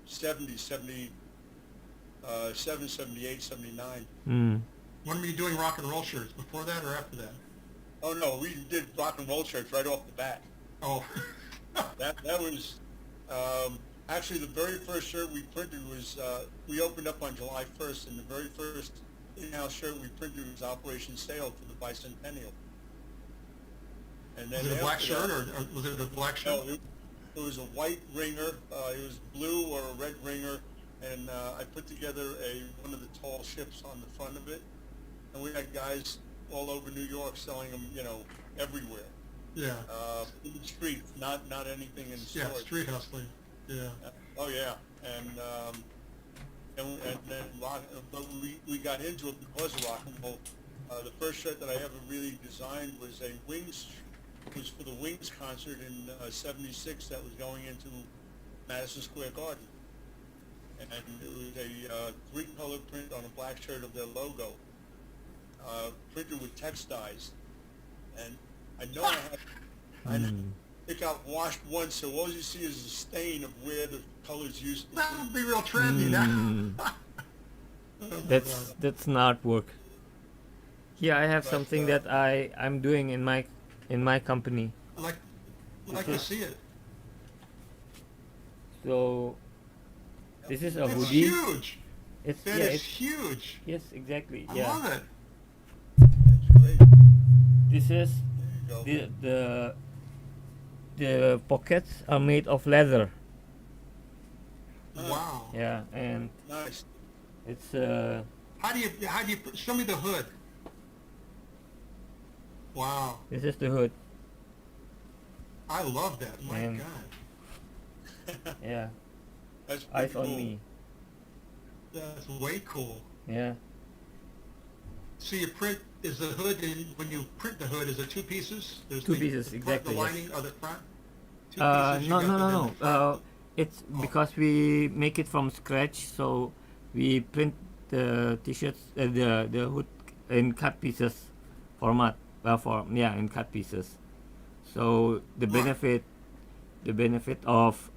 70s, 77, 78, 79. When were you doing rock and roll shirts? Before that or after that? Oh no, we did rock and roll shirts right off the bat. Oh. That was actually the very first shirt we printed was we opened up on July 1st, and the very first in-house shirt we printed was Operation Sale for the bicentennial. And then Was it a black after shirt that- or was it a black shirt? No, it was a white ringer. It was blue or a red ringer, and I put together one of the tall ships on the front of it, and we had guys all over New York selling them, everywhere. Yeah. In the streets, not anything in Yeah, stores. street hustling. Yeah. Oh yeah, and then but we got into it because of rock and roll. The first shirt that I ever really designed was was for the Wings concert in '76 that was going into Madison Square Garden, and it was a three-color print on a black shirt of their logo, printed with text dyes, and I know it got washed once, so all you see is a stain of where the colors used to That be. would be real trendy. That's not work. Yeah, I have But, something that I'm doing in my company. I'd like to see it. So this is a It's hoodie. huge. It's That yeah, is it's, huge. yes, exactly. I Yeah. love it. That's great. This is There you go. the pockets are made of leather. Wow. Yeah, and Nice. it's How do you show me the hood? Wow. this is the hood. I love that. My And- God. Yeah, That's pretty eyes on cool. me. That's way cool. Yeah. So you print, is the hood, when you print the hood, is it two pieces? There's Two the, pieces, the front, exactly, the yes. lining or the front? Two pieces you No, got no, no, and then no. the front. It's Oh. because we make it from scratch, so we print the t-shirts, the hood in cut pieces format. In cut pieces. So Right. the benefit of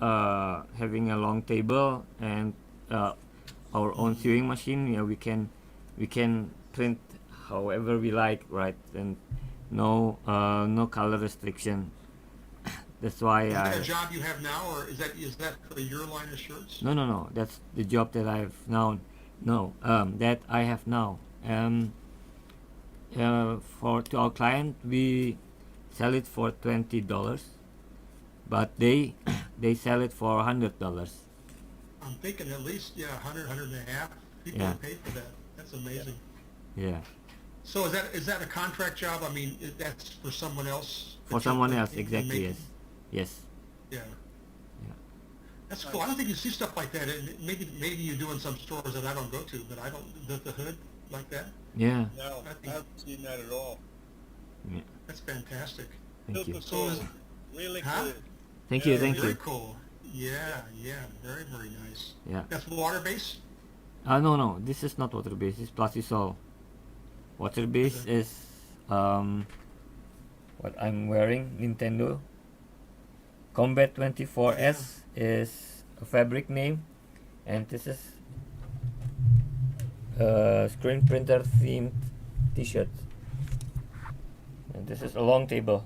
having a long table and our own sewing machine, yeah, we can print however we like, right? And no color restriction. That's why Is that a I job you have now, or is that for your line of shirts? no, that's the job that I've now no that I have now. For to our client we sell it for $20, but they sell it for $100. I'm thinking at least, yeah, 100, 100 and a half. People Yeah, would pay for that. That's amazing. yeah. So is that a contract job? I mean, that's for someone else For that you're someone else, printing and exactly. making? Yes, yes, Yeah. yeah, That's cool. I don't think you see stuff like that. And maybe you do in some stores that I don't go to, but I don't, the hood like that. yeah, No, I I think haven't seen that at all. yeah. that's fantastic. Thank you, Super So cool. is, Really huh? good. thank Yeah, you, thank Very you. cool. Yeah, yeah, very, very nice. Yeah. That's water based? No, this is not water based. It's Plastisol. Water based Okay. is what I'm wearing. Nintendo Combat Yeah. 24S is a fabric name, and this is screen printer themed T-shirt. And this is a long table.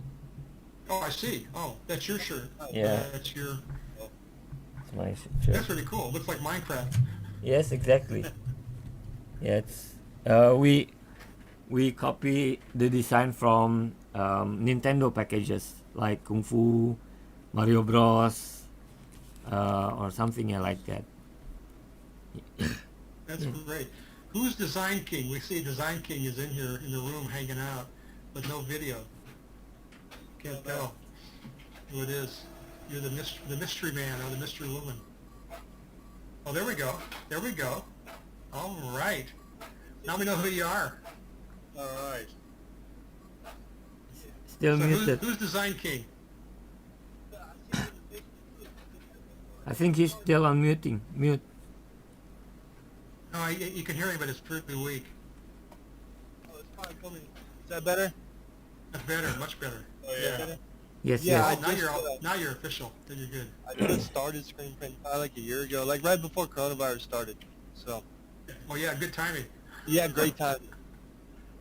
Oh, I see. Oh, that's your shirt. Yeah, That's your, it's my that's shirt. really cool. Looks like Minecraft. Yes, exactly. Yeah, it's we copy the design from Nintendo packages like Kung Fu, Mario Bros, or something like that. That's great. Who's Design King? We see Design King is in here in the room hanging out, but no video. Can't tell who it is. You're the mystery man or the mystery woman. Oh, there we go. There we go. All right. Now we know who you are. All right. Still So muted. who's Design King? I think he's still on muting. Mute. No, you can hear him, but it's pretty weak. Oh, it's fine. Come in. Is that better? That's better, much better. Oh, yeah. Yes, Yeah, yes. Oh, now you're official. Then you're good. I just started screen printing probably like a year ago, like right before coronavirus started. So, Oh yeah, good timing. yeah, great time.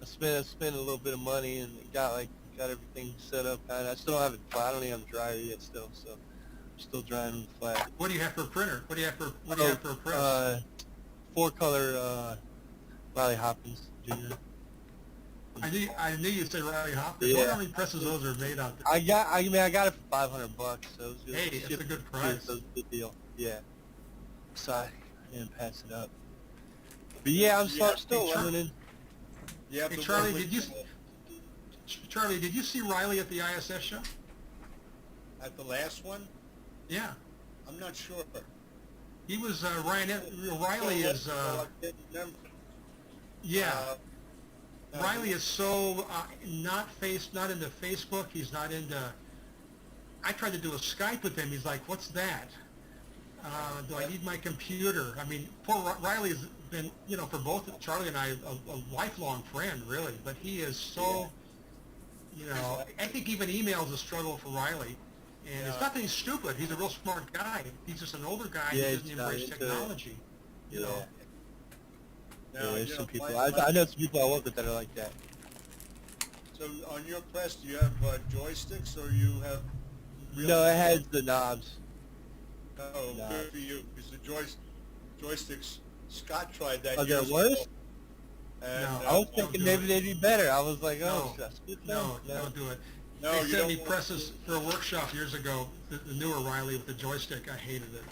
I spent a little bit of money and got everything set up. And I still don't have it flat. I don't even have a dryer yet still, so I'm still drying with flat. What do you have for a printer? What do you have for a press? 4-color Riley Hopkins Jr. I knew you'd say Riley Hopkins. I Yeah. wonder how many presses those are made out there. I got it for $500, so it was good. Hey, that's a good price. So it was a good deal. Yeah. So I didn't pass it up. But yeah, I'm still Hey, learning. Yeah, Hey, Charlie, did you see Riley at the ISS show? At the last one? Yeah, I'm not sure. he was Riley is I didn't remember. yeah. Uh, Riley is so not into Facebook. He's not into. I tried to do a Skype with him. He's like, "What's that? Do I need my computer?" I mean, poor Riley has been, for both Charlie and I, a lifelong friend, really. But he is so, I think even email is a struggle for Riley. And it's not that he's stupid. He's a real smart guy. He's just an older guy Yeah, who doesn't he's not embrace into it. technology. You Yeah. know. Yeah, there's some people. I know some people I work with that are like that. So on your press, do you have joysticks or you have real? No, it has the knobs. Oh, No. good for you. Because the joysticks, Scott tried that. Are they years worse? ago, And, No. I was Don't thinking do maybe it. they'd be better. I was like, No. oh, should I skip No, them? don't do it. No, They you sent don't me want presses to. for a workshop years ago, the newer Riley with the joystick. I hated it.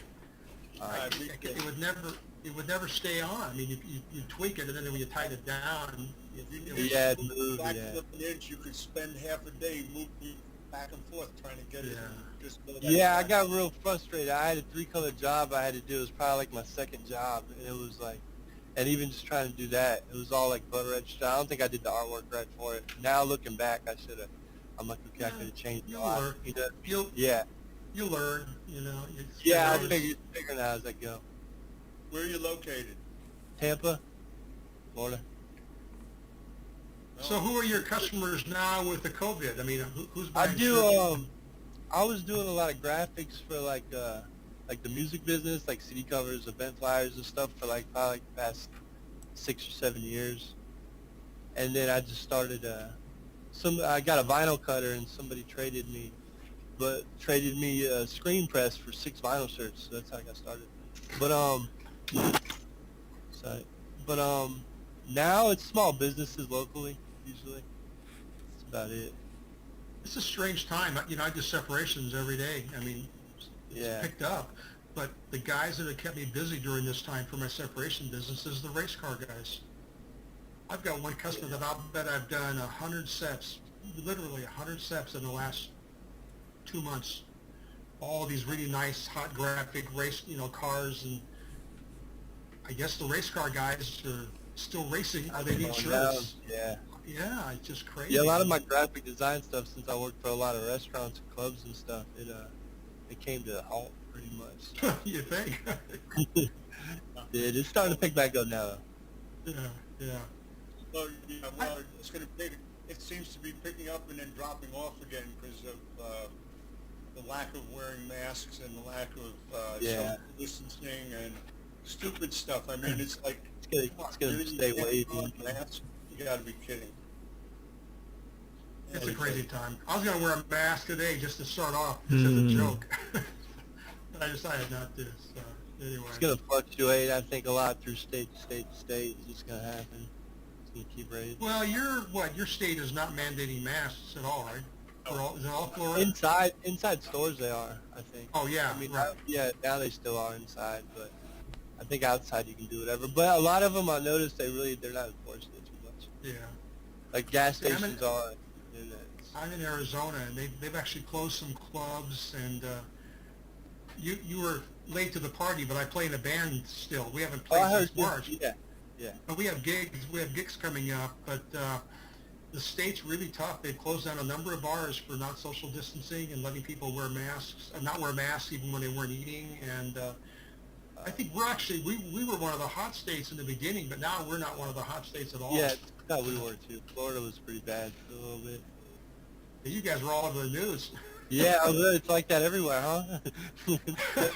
It would never stay on. I mean, you tweak it, and then when you tighten it down, it was, Yeah, it moved, Back yeah. up an inch, you could spend half a day moving back and forth trying to get it. Yeah. And just go that Yeah, I fast. got real frustrated. I had a 3-color job I had to do. It was probably like my second job, and it was like, And even just trying to do that, it was all like butter registered. I don't think I did the artwork right for it. Now looking back, I should have. I'm like, okay, I could have changed a You'll lot. learn. You know? You'll Yeah, you learn. You know. It's yeah. always- Figuring out as I go. Where are you located? Tampa, Florida. So who are your customers now with the COVID? I mean, who's I buying do. shirts? I was doing a lot of graphics for like the music business, like CD covers, event flyers, and stuff for like probably like the past 6 or 7 years. And then I just started. I got a vinyl cutter, and somebody traded me a screen press for 6 vinyl shirts. So that's how I got started. But sorry. But now it's small businesses locally usually. That's about it. It's a strange time. You know, I do separations every day. I mean, it's Yeah. picked up. But the guys that have kept me busy during this time for my separation business is the race car guys. I've got one customer that I'll bet I've done 100 sets, literally 100 sets in the last 2 months. All these really nice, hot graphic race, cars, and I guess the race car guys are still racing, or they need Going down. shirts. Yeah. Yeah, it's just crazy. Yeah, a lot of my graphic design stuff, since I worked for a lot of restaurants and clubs and stuff, it came to a halt pretty much. You think? It's starting to pick back up now. Yeah, yeah. So, yeah, well, it's going to take. It seems to be picking up and then dropping off again because of the lack of wearing masks and the lack of Yeah. social distancing and stupid stuff. I mean, it's like It's gonna really, stay you can't wavy. put on a mask? You got to be kidding. It's a crazy time. I was going to wear a mask today just to start off, just as a joke. But I decided not to, so anyway. It's gonna fluctuate, I think, a lot through state to state to state. It's just gonna happen. It's gonna keep raising. Well, your state is not mandating masks at all, right? Is it all Florida? Inside stores they are, I think. Oh, yeah, I mean, right. yeah, now they still are inside, but I think outside you can do whatever. But a lot of them, I noticed they're not enforcing it too much. Yeah. Like gas Yeah, stations are. And I'm in Arizona, and they've actually closed some clubs, and you were late to the party, but I play in a band still. We haven't played I heard since March. Yeah. But we have gigs coming up, but the state's really tough. They've closed down a number of bars for not social distancing and letting people wear masks, not wear masks even when they weren't eating. And I think we were one of the hot states in the beginning, but now we're not one of the hot states at all. Yeah, thought we were too. Florida was pretty bad for a little bit. You guys were all over the news. Yeah, it's like that everywhere, huh?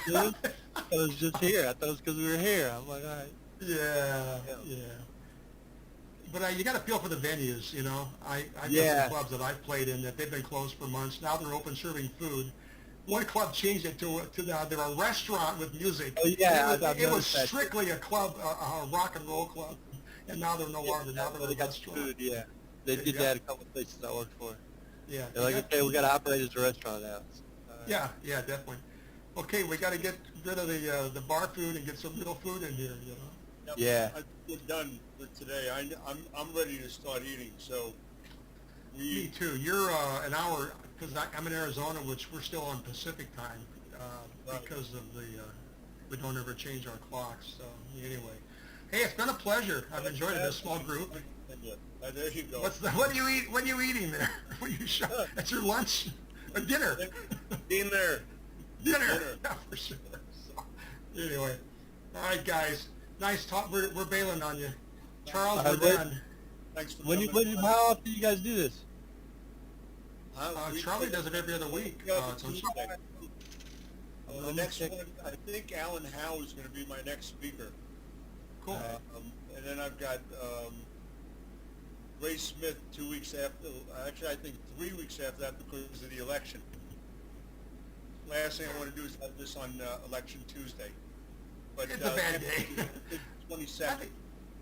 I was just here. I thought it was because we were here. I'm like, all right. Yeah. But you got to feel for the venues, you know. I've got Yeah. some clubs that I've played in that they've been closed for months. Now they're open serving food. One club changed it they're a restaurant with music. Oh, yeah, It I've was noticed that. strictly a club, a rock and roll club, and now they're no longer. Now they're They a got restaurant. food, yeah. They There you did go. that a couple of places I worked for. Yeah. They're like, okay, we got to operate as a restaurant now. Yeah, definitely. Okay, we got to get rid of the bar food and get some real food in here, you know. Yep, Yeah. we're done for today. I'm ready to start eating. So Me too. You're an hour, because I'm in Arizona, which we're still on Pacific time Right. because of we don't ever change our clocks. So anyway, hey, it's been a pleasure. I've enjoyed it. This small group. There you go. What do you eat? What are you eating there? What are you That's your lunch or dinner? Dinner. Dinner. Yeah, for sure. So, anyway, all right, guys. Nice talk. We're bailing on you, Charles. We're done. Thanks for When coming. how often do you guys do this? Charlie does it every other week. So Tuesday. The Let me next check. one, I think Alan Howe is going to be my next speaker. cool. And then I've got Ray Smith 2 weeks after. Actually, I think 3 weeks after that because of the election. Last thing I want to do is have this on election Tuesday. But It's a bad day. The I 22nd. think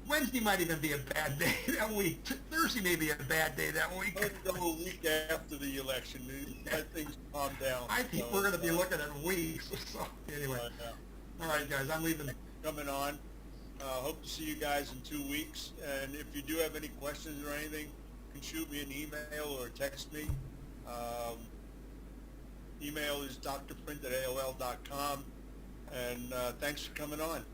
Wednesday might even be a bad day that week. Thursday may be a bad day that week. I'm going to go a week after the election. Let things calm down. I think So, we're going to be looking at weeks. So anyway, uh, all right, guys, I'm leaving. coming on. Hope to see you guys in 2 weeks. And if you do have any questions or anything, you can shoot me an email or text me. Email is drprint@aol.com. And thanks for coming on.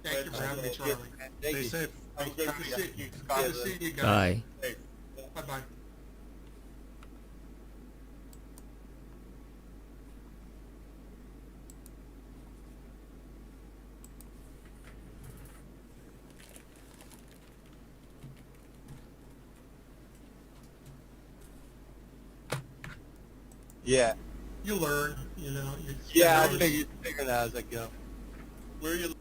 Thank you for having me, Charlie. Thank Stay you. safe. Have a good Good to see, week. good to see you guys. Bye. Hey. Bye-bye. Yeah. You learn, you know. Yeah, I figure it out as I go. Where are you?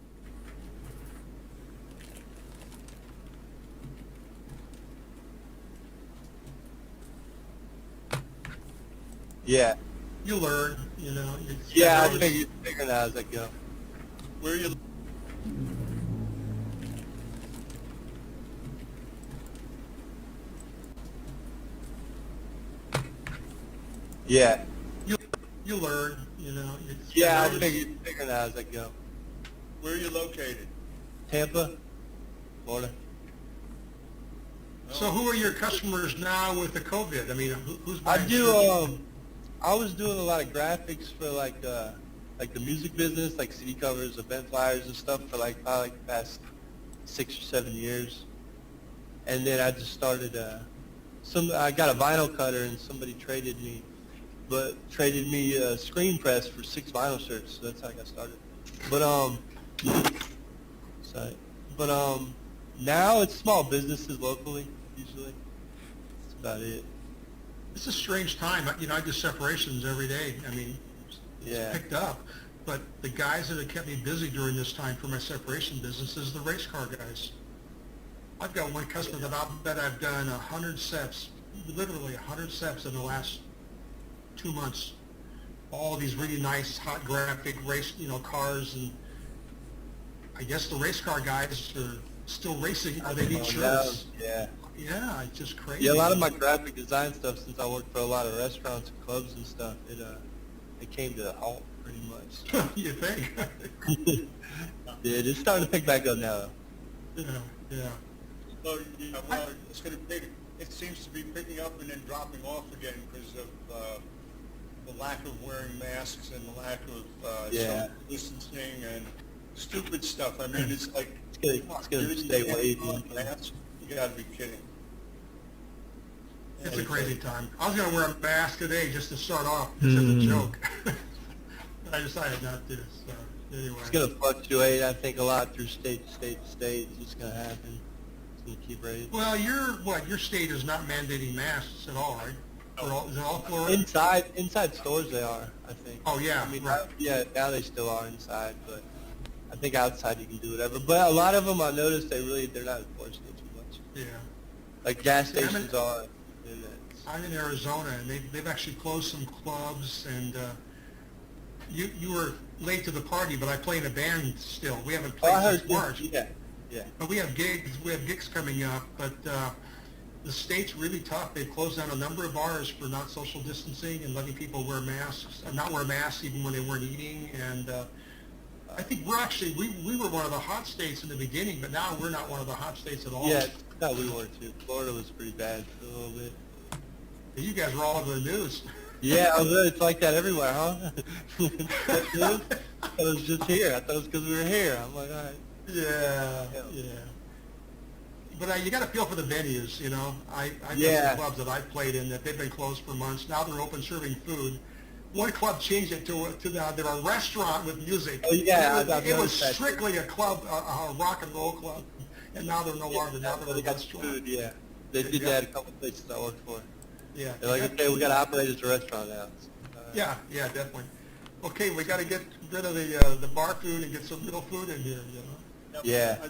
Yeah. You learn, you know. Yeah, I figure it out as I go. Where are you? Yeah. You learn, you know. Yeah, I figure it out as I go. Where are you located? Tampa, Florida. So who are your customers now with the COVID? I mean, who's I buying do. shirts? I was doing a lot of graphics for like the music business, like CD covers, event flyers, and stuff for probably the past 6 or 7 years. And then I just started. I got a vinyl cutter, and somebody traded me a screen press for 6 vinyl shirts. So that's how I got started. But now it's small businesses locally usually. That's about it. It's a strange time. You know, I do separations every day. I mean, it's Yeah. picked up. But the guys that have kept me busy during this time for my separation business is the race car guys. I've got one customer that I've done 100 sets, literally 100 sets in the last 2 months. All these really nice, hot graphic race, cars, and I guess the race car guys are still racing, or they need shirts. Yeah. Yeah, it's just crazy. Yeah, a lot of my graphic design stuff, since I worked for a lot of restaurants and clubs and stuff, it came to a halt pretty much. You think? It's starting to pick back up now. Yeah, yeah. So, yeah, well, it's going to take. It seems to be picking up and then dropping off again because of the lack of wearing masks and the lack of social distancing and stupid stuff. I mean, it's like It's gonna stay wavy. You got to be kidding. It's a crazy time. I was going to wear a mask today just to start off, just as a joke. But I decided not to, so anyway. It's gonna fluctuate, I think, a lot through state to state to state. It's just gonna happen. It's gonna keep raising. Well, your state is not mandating masks at all, right? Is it all Florida? Inside stores they are, I think. Oh, yeah, I mean, right. yeah, now they still are inside, but I think outside you can do whatever. But a lot of them, I noticed they're not enforcing it too much. Yeah. Like gas Yeah, stations are. I'm in Arizona, and they've actually closed some clubs, and you were late to the party, but I play in a band still. We haven't played since March. Yeah. But we have gigs coming up, but the state's really tough. They've closed down a number of bars for not social distancing and letting people wear masks, not wear masks even when they weren't eating. And I think we were one of the hot states in the beginning, but now we're not one of the hot states at all. Yeah, no, we were too. Florida was pretty bad for a little bit. You guys were all over the news. Yeah, it's like that everywhere, huh? It was just here. I thought it was because we were here. I'm like, all right. Yeah. But you got to feel for the venues, you know. I've got some clubs that I've played in that they've been closed for months. Now they're open serving food. One club changed it to they're a restaurant with music. Oh yeah, it was strictly a club, a rock and roll club, and now they're no longer. Now they're a got restaurant. food. Yeah, they did that at a couple places I worked for. Yeah. They're like, okay, we got to operate as a restaurant now. Yeah, definitely. Okay, we got to get rid of the bar food and get some real food in here, you know. Yeah.